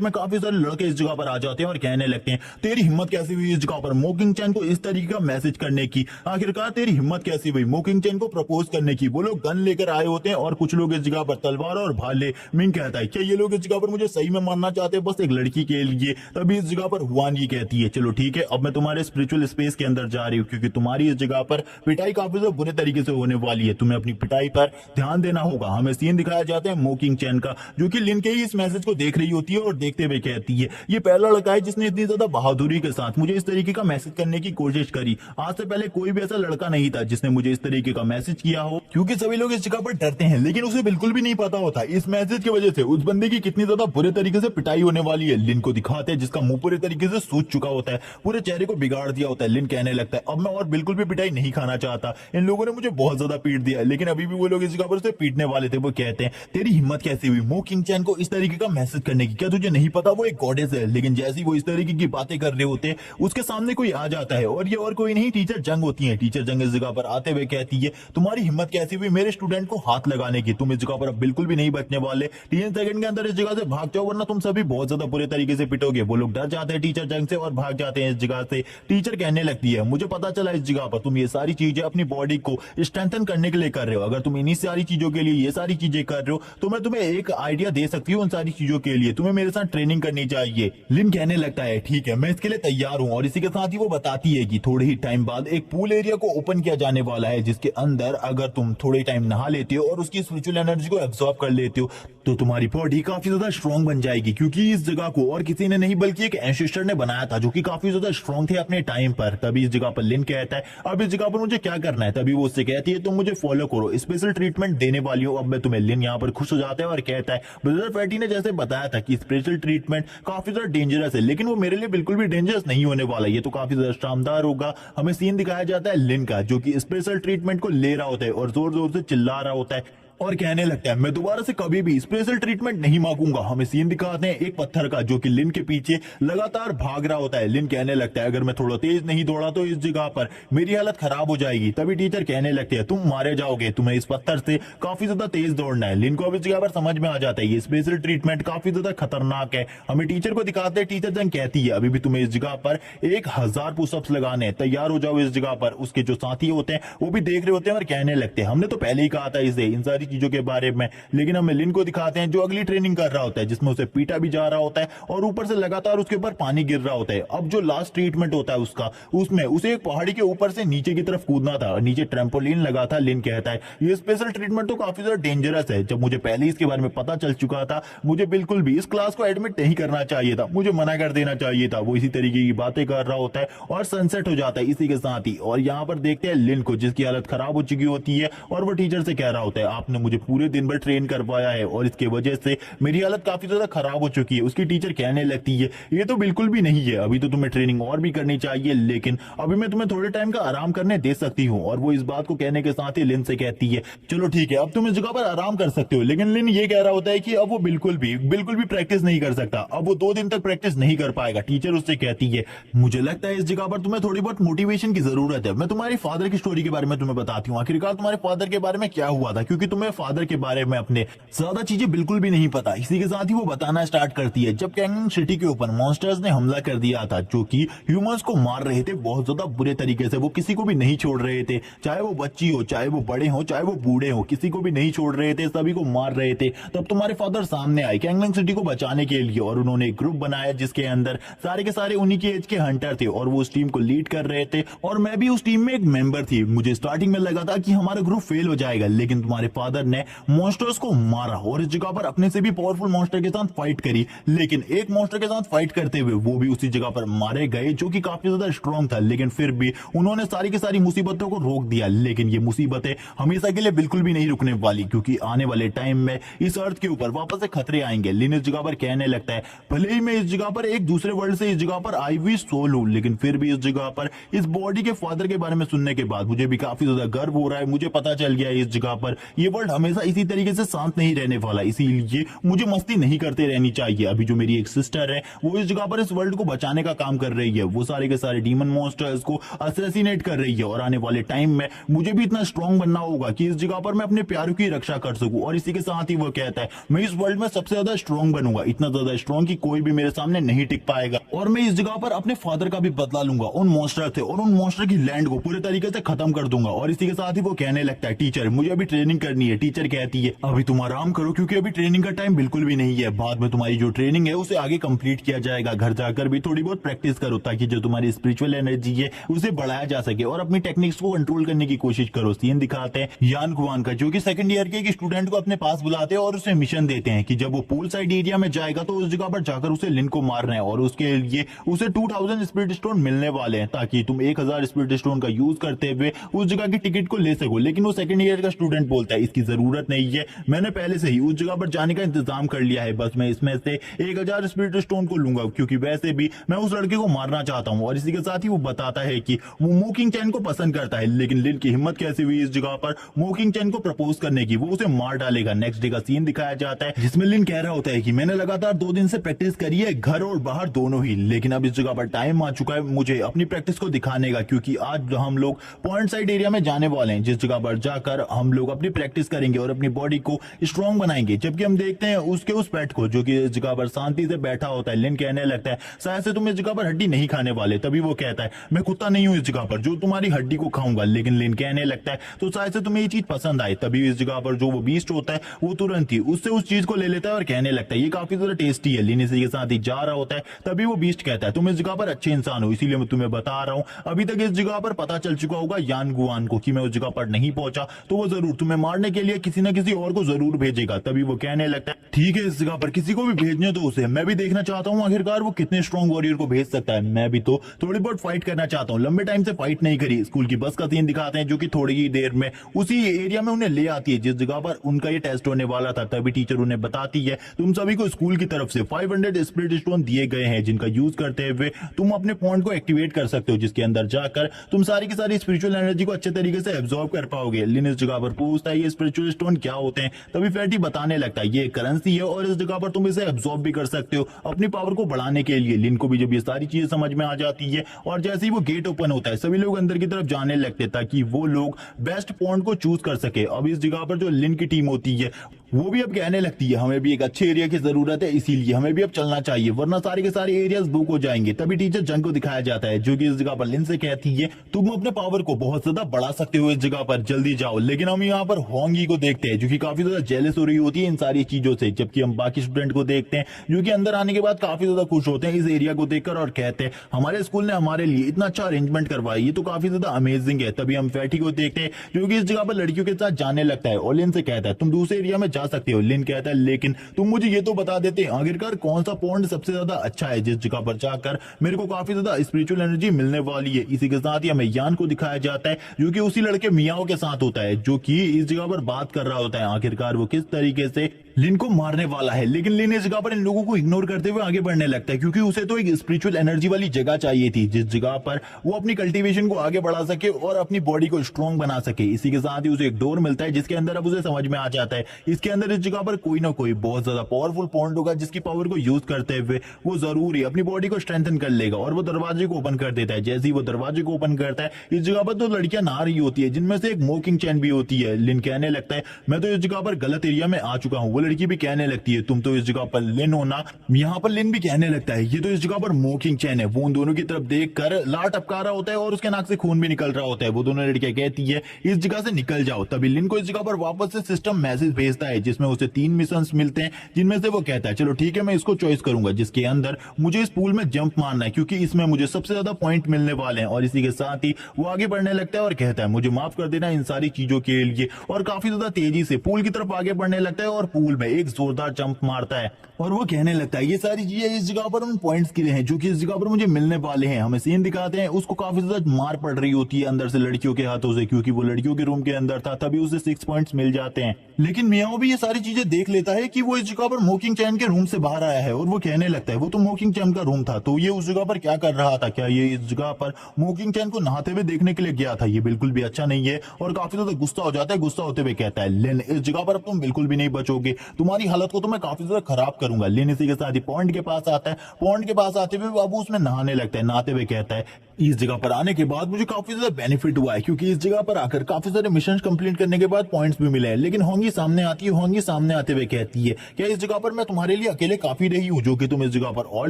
में काफी सारे लड़के इस जगह पर आ जाते हैं और कहने लगते हैं तेरी हिम्मत कैसी हुई इस जगह पर मो किंग चैन को इस तरीके का मैसेज करने की, आखिरकार तेरी हिम्मत कैसी हुई मो किंग चैन को प्रपोज करने की। वो लोग गन लेकर आए होते हैं और कुछ लोग इस जगह पर तलवार और भाले। मिंग कहता है क्या ये लोग इस जगह पर मुझे सही में मारना चाहते हैं बस एक लड़की के लिए। तभी इस जगह पर हुआन ये कहती है चलो ठीक है अब मैं तुम्हारे स्पिरिचुअल स्पेस के अंदर जा रही हूँ, क्योंकि तुम्हारी इस जगह पर पिटाई काफी ज्यादा बुरे तरीके से होने वाली है, तुम्हें अपनी पिटाई पर ध्यान देना होगा। हमें सीन दिखाया जाता है मो किंग चैन का, जो कि लिन के ही इस मैसेज को देख रही होती है और देखते हुए कहती है ये पहला लड़का है जिसने इतनी ज्यादा बहादुरी के साथ मुझे इस तरीके का मैसेज करने की कोशिश करी। आज से पहले कोई भी ऐसा लड़का नहीं था जिसने मुझे इस तरीके का मैसेज किया हो, क्योंकि सभी लोग इस जगह पर डरते हैं, लेकिन उसे बिल्कुल भी नहीं पता होता इस मैसेज की वजह से उस बंदे की कितनी ज्यादा बुरे तरीके से पिटाई होने वाली है। लिन को दिखाते हैं जिसका मुंह पूरे तरीके से सूज चुका होता है, पूरे चेहरे को बिगाड़ दिया होता है। लिन कहने लगता है अब मैं और बिल्कुल भी पिटाई नहीं खाना चाहता, इन लोगों ने मुझे बहुत ज्यादा पीट दिया है। लेकिन अभी भी वो लोग इस जगह पर उसे पीटने वाले थे। वो कहते हैं तेरी हिम्मत कैसे हुई मो किंग चैन को इस तरीके का मैसेज करने की, क्या तुझे नहीं पता वो एक गॉडेस है। लेकिन जैसे ही वो इस तरीके की बातें कर रहे होते हैं उसके सामने कोई आ जाता है, और ये और कोई नहीं टीचर जंग होती है। टीचर जंग इस जगह पर आते हुए कहती है तुम्हारी हिम्मत कैसी हुई मेरे स्टूडेंट को हाथ लगाने की, तुम इस जगह पर अब बिल्कुल भी नहीं बचने वाले, 3 सेकंड के अंदर इस जगह से भाग जाओ वरना तुम सभी बहुत ज्यादा बुरे तरीके से पिटोगे। वो लोग डर जाते हैं टीचर जंग से और भाग जाते हैं इस जगह से। टीचर कहने लगती है मुझे पता चला इस जगह पर तुम ये सारी चीजें अपनी बॉडी को स्ट्रेंथन करने के लिए कर रहे हो, अगर तुम इन्हीं सारी चीजों के लिए ये सारी चीजें कर रहे हो तो मैं तुम्हें एक आइडिया दे सकती हूँ उन सारी चीजों के लिए, तुम्हें मेरे साथ ट्रेनिंग करनी चाहिए। लिन कहने लगता है ठीक है मैं इसके लिए तैयार हूँ, और इसी के साथ ही वो बताती है कि थोड़े ही टाइम बाद एक पूल एरिया को ओपन किया जाने वाला है, जिसके अंदर अगर तुम थोड़े टाइम नहा लेते हो और उसकी स्पिरिचुअल एनर्जी को एब्सॉर्ब कर लेते हो तो तुम्हारी बॉडी काफी ज्यादा स्ट्रॉन्ग बन जाएगी, क्योंकि इस जगह को और किसी ने नहीं बल्कि एक एंसेस्टर ने बनाया था जो कि काफी ज्यादा स्ट्रॉन्ग थे अपने टाइम पर। तभी इस जगह पर लिन कहता है अब इस जगह पर मुझे क्या करना है, तभी वो उससे कहती है तुम मुझे फॉलो करो, स्पेशल ट्रीटमेंट देने वाली हो अब मैं तुम्हें। लिन यहाँ पर खुश हो जाता है और कहता है ब्रदर फैटी ने जैसे बताया था कि स्पेशल ट्रीटमेंट काफी ज्यादा डेंजरस है, लेकिन वो मेरे लिए बिल्कुल भी डेंजरस नहीं होने वाला, ये तो काफी ज्यादा शानदार होगा। हमें सीन दिखाया जाता है लिन का, जो कि स्पेशल ट्रीटमेंट को ले रहा होता है और जोर जोर से चिल्ला रहा होता है और कहने लगता है मैं दोबारा से कभी भी स्पेशल ट्रीटमेंट नहीं मांगूंगा। हमें सीन दिखाते हैं एक पत्थर का, जो कि लिन के पीछे लगातार भाग रहा होता है। लिन कहने लगता है अगर मैं थोड़ा तेज नहीं दौड़ा तो इस जगह पर मेरी हालत खराब हो जाएगी। तभी टीचर कहने लगते हैं तुम मारे जाओगे, तुम्हें इस पत्थर से काफी ज्यादा तेज दौड़ना है। लिन को अब इस जगह पर समझ में आ जाता है ये स्पेशल ट्रीटमेंट काफी ज्यादा खतरनाक है। हमें टीचर को दिखाते हैं, टीचर जंग कहती है अभी भी तुम्हें इस जगह पर 1000 पुशअप्स लगाने हैं, तैयार हो जाओ इस जगह पर। उसके जो साथी होते हैं वो भी देख रहे होते हैं और कहने लगते हैं हमने तो पहले ही कहा था इसे इन सारी चीजों के बारे में। लेकिन हमें लिन को दिखाते हैं जो अगली ट्रेनिंग कर रहा होता है, जिसमें उसे पीटा भी जा रहा होता है और ऊपर से लगातार उसके ऊपर पानी गिर रहा होता है। अब जो लास्ट ट्रीटमेंट होता है उसका, उसमें उसे एक पहाड़ी के ऊपर से नीचे की तरफ कूदना था, नीचे ट्रैम्पोलिन लगा था। लिन कहता है ये स्पेशल ट्रीटमेंट तो काफी ज्यादा डेंजरस है, जब मुझे पहले इसके बारे में पता चल चुका था मुझे बिल्कुल भी इस क्लास को एडमिट नहीं करना चाहिए था, मुझे मना कर देना चाहिए था। वो इसी तरीके की बातें कर रहा होता है और सनसेट हो जाता है इसी के साथ ही। और यहाँ पर देखते हैं लिन को, जिसकी हालत खराब हो चुकी होती है और वो टीचर से कह रहा होता है आपने मुझे पूरे दिन भर ट्रेन करवाया है और इसके वजह से मेरी हालत काफी ज्यादा खराब हो चुकी है। उसकी टीचर कहने लगती है ये तो बिल्कुल भी नहीं है, अभी तो तुम्हें ट्रेनिंग और भी करनी चाहिए, लेकिन अभी मैं तुम्हें थोड़े टाइम का आराम करने दे सकती हूँ। और वो इस बात को कहने के साथ ही लिन से कहती है चलो ठीक है, अब तुम इस जगह पर आराम कर सकते हो। लेकिन लिन ये कह रहा होता है कि अब वो बिल्कुल भी प्रैक्टिस नहीं कर सकता, अब वो 2 दिन तक प्रैक्टिस नहीं कर पाएगा। टीचर उससे कहती है मुझे लगता है इस जगह पर तुम्हें थोड़ी बहुत मोटिवेशन की जरूरत है। मैं तुम्हारी फादर की स्टोरी के बारे में तुम्हें बताती हूँ, आखिरकार तुम्हारे फादर के बारे में क्या हुआ था, क्योंकि तुम्हें फादर के बारे में अपने ज्यादा चीजें बिल्कुल भी नहीं पता। इसी के साथ ही वो बताना स्टार्ट करती है जब कैंगन सिटी के ऊपर मॉन्स्टर्स ने हमला कर दिया था जो कि ह्यूमंस को मार रहे थे बहुत ज्यादा बुरे तरीके से। वो किसी को भी नहीं छोड़ रहे थे, चाहे वो बच्ची हो, चाहे वो बड़े हो, चाहे वो बूढ़े हो, किसी को भी नहीं छोड़ रहे थे, सभी को मार रहे थे। तब तुम्हारे फादर सामने आए कैंगन सिटी को बचाने के लिए और उन्होंने एक ग्रुप बनाया जिसके अंदर सारे के सारे उन्हीं के एज के हंटर थे और वो उस टीम को लीड कर रहे थे और मैं भी उस टीम में एक मेंबर थी। मुझे स्टार्टिंग में लगा था कि हमारा ग्रुप फेल हो जाएगा, लेकिन तुम्हारे फादर ने मॉन्स्टर्स को मारा और इस जगह पर अपने से भी पावरफुल मॉन्स्टर के साथ फाइट करी। लेकिन एक मॉन्स्टर के साथ फाइट करते हुए वो भी उसी जगह पर मारे गए जो कि काफी ज्यादा स्ट्रॉन्ग था, लेकिन फिर भी उन्होंने सारी की सारी मुसीबतों को रोक दिया। लेकिन ये मुसीबतें हमेशा के लिए बिल्कुल भी नहीं रुकने वाली, क्योंकि आने वाले टाइम में इस अर्थ के ऊपर वापस से खतरे आएंगे। लिन इस जगह पर कहने लगता है भले ही मैं इस जगह पर एक दूसरे वर्ल्ड से इस जगह पर आई हुई सोल हूं, लेकिन फिर भी इस जगह पर इस बॉडी के फादर के बारे में सुनने के बाद मुझे भी काफी ज्यादा गर्व हो रहा है। मुझे पता चल गया है इस जगह पर ये वर्ल्ड हमेशा इसी तरीके से शांत नहीं रहने वाला, इसीलिए मुझे मस्ती नहीं करते रहनी चाहिए। अभी जो मेरी एक सिस्टर है वो इस जगह पर इस वर्ल्ड को बचाने का काम कर रही है, वो सारे के सारे डीमन मॉन्स्टर्स को असैसिनेट कर रही है और आने वाले टाइम में मुझे भी इतना स्ट्रांग बनना होगा कि इस जगह पर मैं अपने प्यारों की रक्षा कर सकूं। और इसी के साथ ही वो कहता है मैं इस वर्ल्ड में सबसे ज्यादा स्ट्रांग बनूंगा, इतना ज्यादा स्ट्रांग कि कोई भी मेरे सामने नहीं टिक पाएगा और मैं इस जगह पर अपने फादर का भी बदला लूंगा, उन मॉन्स्टर थे और उन मॉन्स्टर की लैंड को पूरे तरीके से खत्म कर दूंगा। और इसी के साथ ही वो कहने लगता है टीचर मुझे अभी ट्रेनिंग करनी है। टीचर कहती है अभी तुम आराम करो क्योंकि अभी ट्रेनिंग का टाइम बिल्कुल भी नहीं है, बाद में तुम्हारी जो ट्रेनिंग है उसे आगे कंप्लीट किया जाएगा। घर जाकर भी थोड़ी बहुत प्रैक्टिस करो ताकि जो तुम्हारी स्पिरिचुअल एनर्जी है उसे बढ़ाया जा सके और अपनी टेक्निक्स को कंट्रोल करने की कोशिश करो। सीन दिखाते हैं यान गुआन का जो कि सेकंड ईयर के एक स्टूडेंट को अपने पास बुलाते हैं और उसे मिशन देते हैं कि जब वो पूल साइड एरिया में जाएगा तो उस जगह पर जाकर उसे लिन को मारना है और उसके लिए उसे 2000 स्पिरिट स्टोन मिलने वाले हैं ताकि तुम 1000 स्पिरिट स्टोन का यूज करते हुए उस जगह की टिकट को ले सको। लेकिन वो सेकंड ईयर का स्टूडेंट बोलता है इसकी जरूरत नहीं है, मैंने पहले से ही उस जगह पर जाने का इंतजाम कर लिया है, बस मैं इसमें से 1000 स्पिरिट स्टोन को लूंगा क्योंकि वैसे भी मैं उस लड़के को मारना चाहता हूं। और इसी के साथ ही वो बताता है कि वो मोकिंग चैन को पसंद करता है, लेकिन लिन की हिम्मत कैसे हुई इस जगह पर मोकिंग चैन को प्रपोज करने की, वो उसे मार डालेगा। नेक्स्ट डे का सीन दिखाया जाता है जिसमें लिन कह रहा होता है कि मैंने लगातार 2 दिन से प्रैक्टिस करी है, घर और बाहर दोनों ही, लेकिन अब इस जगह पर टाइम आ चुका है मुझे अपनी प्रैक्टिस को दिखाने का, क्योंकि आज हम लोग पॉइंट साइड एरिया में जाने वाले हैं जिस जगह पर जाकर हम लोग अपनी प्रैक्टिस करेंगे और अपनी बॉडी को स्ट्रांग बनाएंगे। जबकि हम देखते हैं उसके उस पेट को जो कि इस जगह पर शांति से बैठा होता है। लिन कहने लगता है शायद से तुम इस जगह पर हड्डी नहीं खाने वाले, तभी वो कहता है मैं कुत्ता नहीं हूं इस जगह पर जो तुम्हारी हड्डी को खाऊंगा। लेकिन लिन कहने लगता है तो शायद से तुम्हें ये चीज पसंद आए, तभी इस जगह पर जो वो बीस्ट होता है वो तुरंत ही उससे उस चीज को ले लेता है और कहने लगता है ये काफी ज्यादा टेस्टी है। लिन इसी के साथ ही जा रहा होता है, तभी वो बीस्ट कहता है तुम इस जगह पर अच्छे इंसान हो, इसीलिए मैं तुम्हें बता रहा हूँ अभी तक इस जगह पर पता चल चुका होगा यान गुआन को कि मैं उस जगह पर नहीं पहुंचा, तो वो जरूर तुम्हें मारने के लिए किसी न किसी और को जरूर भेजेगा। तभी वो कहने लगता है ठीक है इस जगह पर किसी को भी भेजने तो उसे, मैं भी देखना चाहता हूँ आखिरकार वो कितने स्ट्रॉन्ग वॉरियर को भेज सकता है, मैं भी तो थोड़ी बहुत फाइट करना चाहता हूँ, लंबे टाइम से फाइट नहीं करी। स्कूल की बस का सीन दिखाते हैं जो कि थोड़ी ही देर में उसी एरिया में उन्हें ले आती है जिस जगह पर उनका ये टेस्ट होने वाला था। तभी टीचर उन्हें बताती है तुम सभी को स्कूल की तरफ से 500 स्पिरिट स्टोन दिए गए हैं जिनका यूज करते हुए तुम अपने पॉइंट को एक्टिवेट कर सकते हो, जिसके अंदर जाकर तुम सारी की सारी स्पिरिचुअल एनर्जी को अच्छे तरीके से एब्जॉर्ब कर पाओगे। लिन इस जगह पर पूछता है ये स्पिरिचुअल स्टोन क्या होते हैं, तभी फैटी बताने लगता है ये करेंसी है और इस जगह पर तुम इसे एब्जॉर्ब भी कर सकते हो अपनी पावर को बढ़ाने के लिए। लिन को भी जब ये सारी चीजें समझ में आ जाती है और जैसे ही वो गेट ओपन होता है सभी लोग अंदर की तरफ जाने लगते ताकि वो लोग बेस्ट पॉइंट को चूज कर सके। अब इस जगह पर जो लिन की टीम होती है वो भी अब कहने लगती है हमें भी एक अच्छे एरिया की जरूरत है, इसीलिए हमें भी अब चलना चाहिए वरना सारे के सारे एरियाज बुक हो जाएंगे। तभी टीचर जंग को दिखाया जाता है जो कि इस जगह पर लिन से कहती है तुम अपने पावर को बहुत ज्यादा बढ़ा सकते हो इस जगह पर, जल्दी जाओ। लेकिन हम यहाँ पर होंगी को देखते हैं जो कि काफी ज्यादा जेलस हो रही होती है इन सारी चीजों से, जबकि हम बाकी स्टूडेंट को देखते हैं जो कि अंदर आने के बाद काफी ज्यादा खुश होते हैं इस एरिया को देखकर और कहते हैं हमारे स्कूल ने हमारे लिए इतना अच्छा अरेंजमेंट करवाया, ये तो काफी ज्यादा अमेजिंग है। तभी हम फैटी को देखते हैं जो कि इस जगह पर लड़कियों के साथ जाने लगता है और लिन से कहता है तुम दूसरे एरिया में जा बचा सकते हो। लिन कहता है लेकिन तुम मुझे ये तो बता देते आखिरकार कौन सा पॉइंट सबसे ज्यादा अच्छा है जिस जगह पर जाकर मेरे को काफी ज्यादा स्पिरिचुअल एनर्जी मिलने वाली है। इसी के साथ ही हमें यान को दिखाया जाता है जो कि उसी लड़के मियाओ के साथ होता है, जो कि इस जगह पर बात कर रहा होता है आखिरकार वो किस तरीके से लिन को मारने वाला है। लेकिन लिन इस जगह पर इन लोगों को इग्नोर करते हुए आगे बढ़ने लगता है क्योंकि उसे तो एक स्पिरिचुअल एनर्जी वाली जगह चाहिए थी जिस जगह पर वो अपनी कल्टीवेशन को आगे बढ़ा सके और अपनी बॉडी को स्ट्रॉन्ग बना सके। इसी के साथ ही उसे एक डोर मिलता है जिसके अंदर अब उसे समझ में आ जाता है इसके अंदर इस जगह पर कोई ना कोई बहुत ज्यादा पावरफुल पॉइंट होगा जिसकी पावर को यूज करते हुए वो जरूर ही अपनी बॉडी को स्ट्रेंथन कर लेगा और वो दरवाजे को ओपन कर देता है। जैसे ही वो दरवाजे को ओपन करता है इस जगह पर 2 लड़कियां नहा रही होती है जिनमें से एक मोकिंग चैन भी होती है। लिन कहने लगता है मैं तो इस जगह पर गलत एरिया में आ चुका हूँ। वो लड़की भी कहने लगती है तुम तो इस जगह पर लिन हो ना। यहाँ पर लिन भी कहने लगता है ये तो इस जगह पर मोकिंग चैन है। वो उन दोनों की तरफ देख कर लार टपका रहा होता है और उसके नाक से खून भी निकल रहा होता है। वो दोनों लड़कियां कहती है इस जगह से निकल जाओ। तभी लिन को इस जगह पर वापस से सिस्टम मैसेज भेजता है जिसमें उसे 3 मिशन मिलते हैं जिनमें से वो कहता है चलो ठीक है मैं इसको चॉइस करूंगा जिसके अंदर मुझे इस पूल में जंप मारना है क्योंकि इसमें मुझे सबसे ज्यादा पॉइंट मिलने वाले हैं। और इसी के साथ ही वो आगे बढ़ने लगता है और कहता है मुझे माफ कर देना इन सारी चीजों के लिए और काफी ज्यादा तेजी से पूल की तरफ आगे बढ़ने लगता है और पूल में एक जोरदार जंप मारता है और वो कहने लगता है ये सारी चीजें इस जगह पर उन पॉइंट्स के लिए हैं जो कि इस जगह पर मुझे मिलने वाले हैं। हमें सीन दिखाते हैं उसको काफी ज्यादा मार पड़ रही होती है अंदर से लड़कियों के हाथों से क्योंकि वो लड़कियों के रूम के अंदर था तभी उसे 6 पॉइंट्स मिल जाते हैं। लेकिन मियाओ भी ये सारी चीजें देख लेता है कि वो इस जगह पर मोकिंग चैन के रूम से बाहर आया है और वो कहने लगता है वो तो मोकिंग चैन का रूम था तो ये उस जगह पर क्या कर रहा था। क्या ये इस जगह पर मोकिंग चैन को नहाते हुए देखने के लिए गया था। ये बिल्कुल भी अच्छा नहीं है और काफी ज्यादा गुस्सा हो जाता है। गुस्सा होते हुए कहता है लिन इस जगह पर अब तुम बिल्कुल भी नहीं बचोगे, तुम्हारी हालत को तो मैं काफी ज्यादा खराब करूंगा। लिन इसी के साथ ही पॉइंट के पास आता है। पॉइंट के पास आते हुए बाबू उसमें नहाने लगता है। नहाते हुए कहता है इस जगह पर आने के बाद मुझे काफी ज्यादा बेनिफिट हुआ है क्योंकि इस जगह पर आकर काफी सारे मिशन कंप्लीट करने के बाद पॉइंट्स भी मिले हैं। लेकिन होंगी सामने आती है। होंगी सामने आते हुए कहती है क्या इस जगह पर मैं तुम्हारे लिए अकेले काफी रही हूँ जो कि तुम इस जगह पर और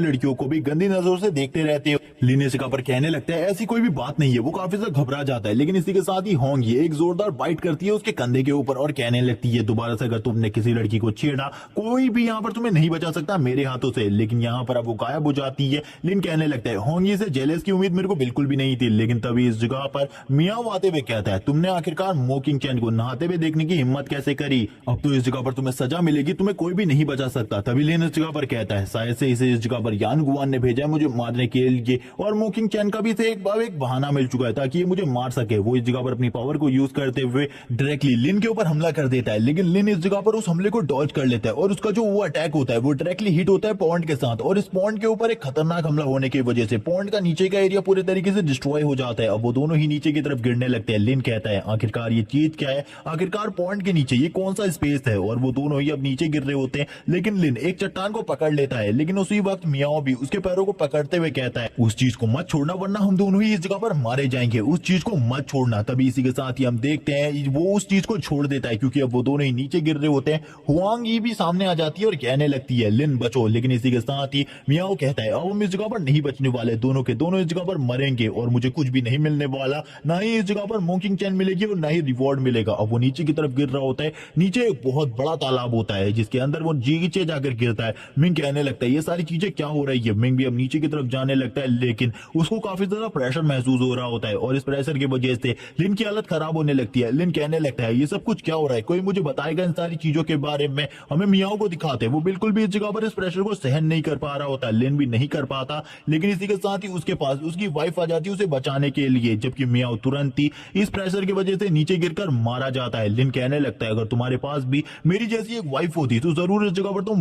लड़कियों को भी गंदी नजरों से देखते रहते हो। लिन इस जगह पर कहने लगता है ऐसी कोई भी बात नहीं है। वो काफी ज्यादा घबरा जाता है। लेकिन इसी के साथ ही होंगी एक जोरदार बाइट करती है उसके कंधे के ऊपर और कहने लगती है दोबारा से अगर तुमने किसी लड़की को छेड़ा कोई भी यहाँ पर तुम्हें नहीं बचा सकता मेरे हाथों से। लेकिन यहाँ पर अब वो गायब हो जाती है। लिन कहने लगता है होंगी से जेलस की उम्मीद मेरे को बिल्कुल भी नहीं थी। लेकिन तभी इस जगह पर मियाओ आते हुए कहता है तुमने आखिरकार मोकिंग चैन को नहाते हुए देखने की हिम्मत कैसे करी। अब तो इस जगह पर तुम्हें सजा मिलेगी, तुम्हें कोई भी नहीं बचा सकता। तभी लिन इस जगह पर कहता है शायद से इसे इस जगह पर यान गुआन ने भेजा है मुझे मारने के लिए और मोकिंग चैन का भी इसे एक बहाना मिल चुका है ताकि ये मुझे मार सके। वो इस जगह पर अपनी पावर को यूज करते हुए डायरेक्टली लिन के ऊपर हमला कर देता है। लेकिन लिन इस जगह पर उस हमले को डॉज कर लेता है और उसका जो वो अटैक होता है वो डायरेक्टली हिट होता है पॉइंट के साथ और इस पॉइंट के ऊपर एक खतरनाक हमला होने की वजह से पॉइंट का नीचे का एरिया पूरे तरीके से डिस्ट्रॉय हो जाता है। अब वो दोनों ही नीचे की तरफ गिरने लगते हैं। लिन कहता है आखिरकार ये चीज क्या है, आखिरकार पॉइंट के नीचे ये कौन सा स्पेस है। और वो दोनों ही अब नीचे गिर रहे होते हैं। लेकिन लिन एक चट्टान को पकड़ लेता है। लेकिन उसी वक्त मियाओ भी उसके पैरों को पकड़ते हुए कहता है उस चीज को मत छोड़ना वरना हम दोनों ही इस जगह पर मारे जाएंगे, उस चीज को मत छोड़ना। तभी इसी के साथ ही हम देखते हैं वो उस चीज को छोड़ देता है क्योंकि अब वो दोनों ही नीचे गिर रहे होते हैं। हुआंग ही भी सामने आ जाती है और कहने लगती है लिन बचो। लेकिन इसी के साथ ही मियाओ कहता है अब हम इस जगह पर नहीं बचने वाले, दोनों के दोनों इस जगह पर मरेंगे और मुझे कुछ भी नहीं मिलने वाला, ना ही इस जगह पर मोकिंग चैन मिलेगी और ना ही रिवॉर्ड मिलेगा। अब वो नीचे की तरफ गिर रहा होता है। नीचे एक बहुत बड़ा तालाब होता है जिसके अंदर वो नीचे जाकर गिरता है। मिंग कहने लगता है ये सारी चीजें क्या हो रही है। मिंग भी अब नीचे की तरफ जाने लगता है लेकिन उसको काफी ज्यादा प्रेशर महसूस हो रहा होता है और इस प्रेशर की वजह से लिन की हालत खराब होने लगती है। लिन कहने लगता है ये सब कुछ क्या हो रहा है, कोई मुझे बताएगा इन सारी चीजों के बारे में। हमें मियाओ को दिखाते हैं वो बिल्कुल भी इस जगह पर इस प्रेशर को सहन नहीं कर पा रहा होता। लिन भी नहीं कर पाता। लेकिन इसी के साथ ही उसके पास उसकी वाइफ आ जाती है उसे बचाने के लिए, जबकि मियाओ तुरंत ही इस प्रेशर की वजह से नीचे गिरकर मारा जाता है। लिन कहने लगता है अगर तुम्हारे पास भी मेरी जैसी एक वाइफ होती तो जरूर इस जगह पर तुम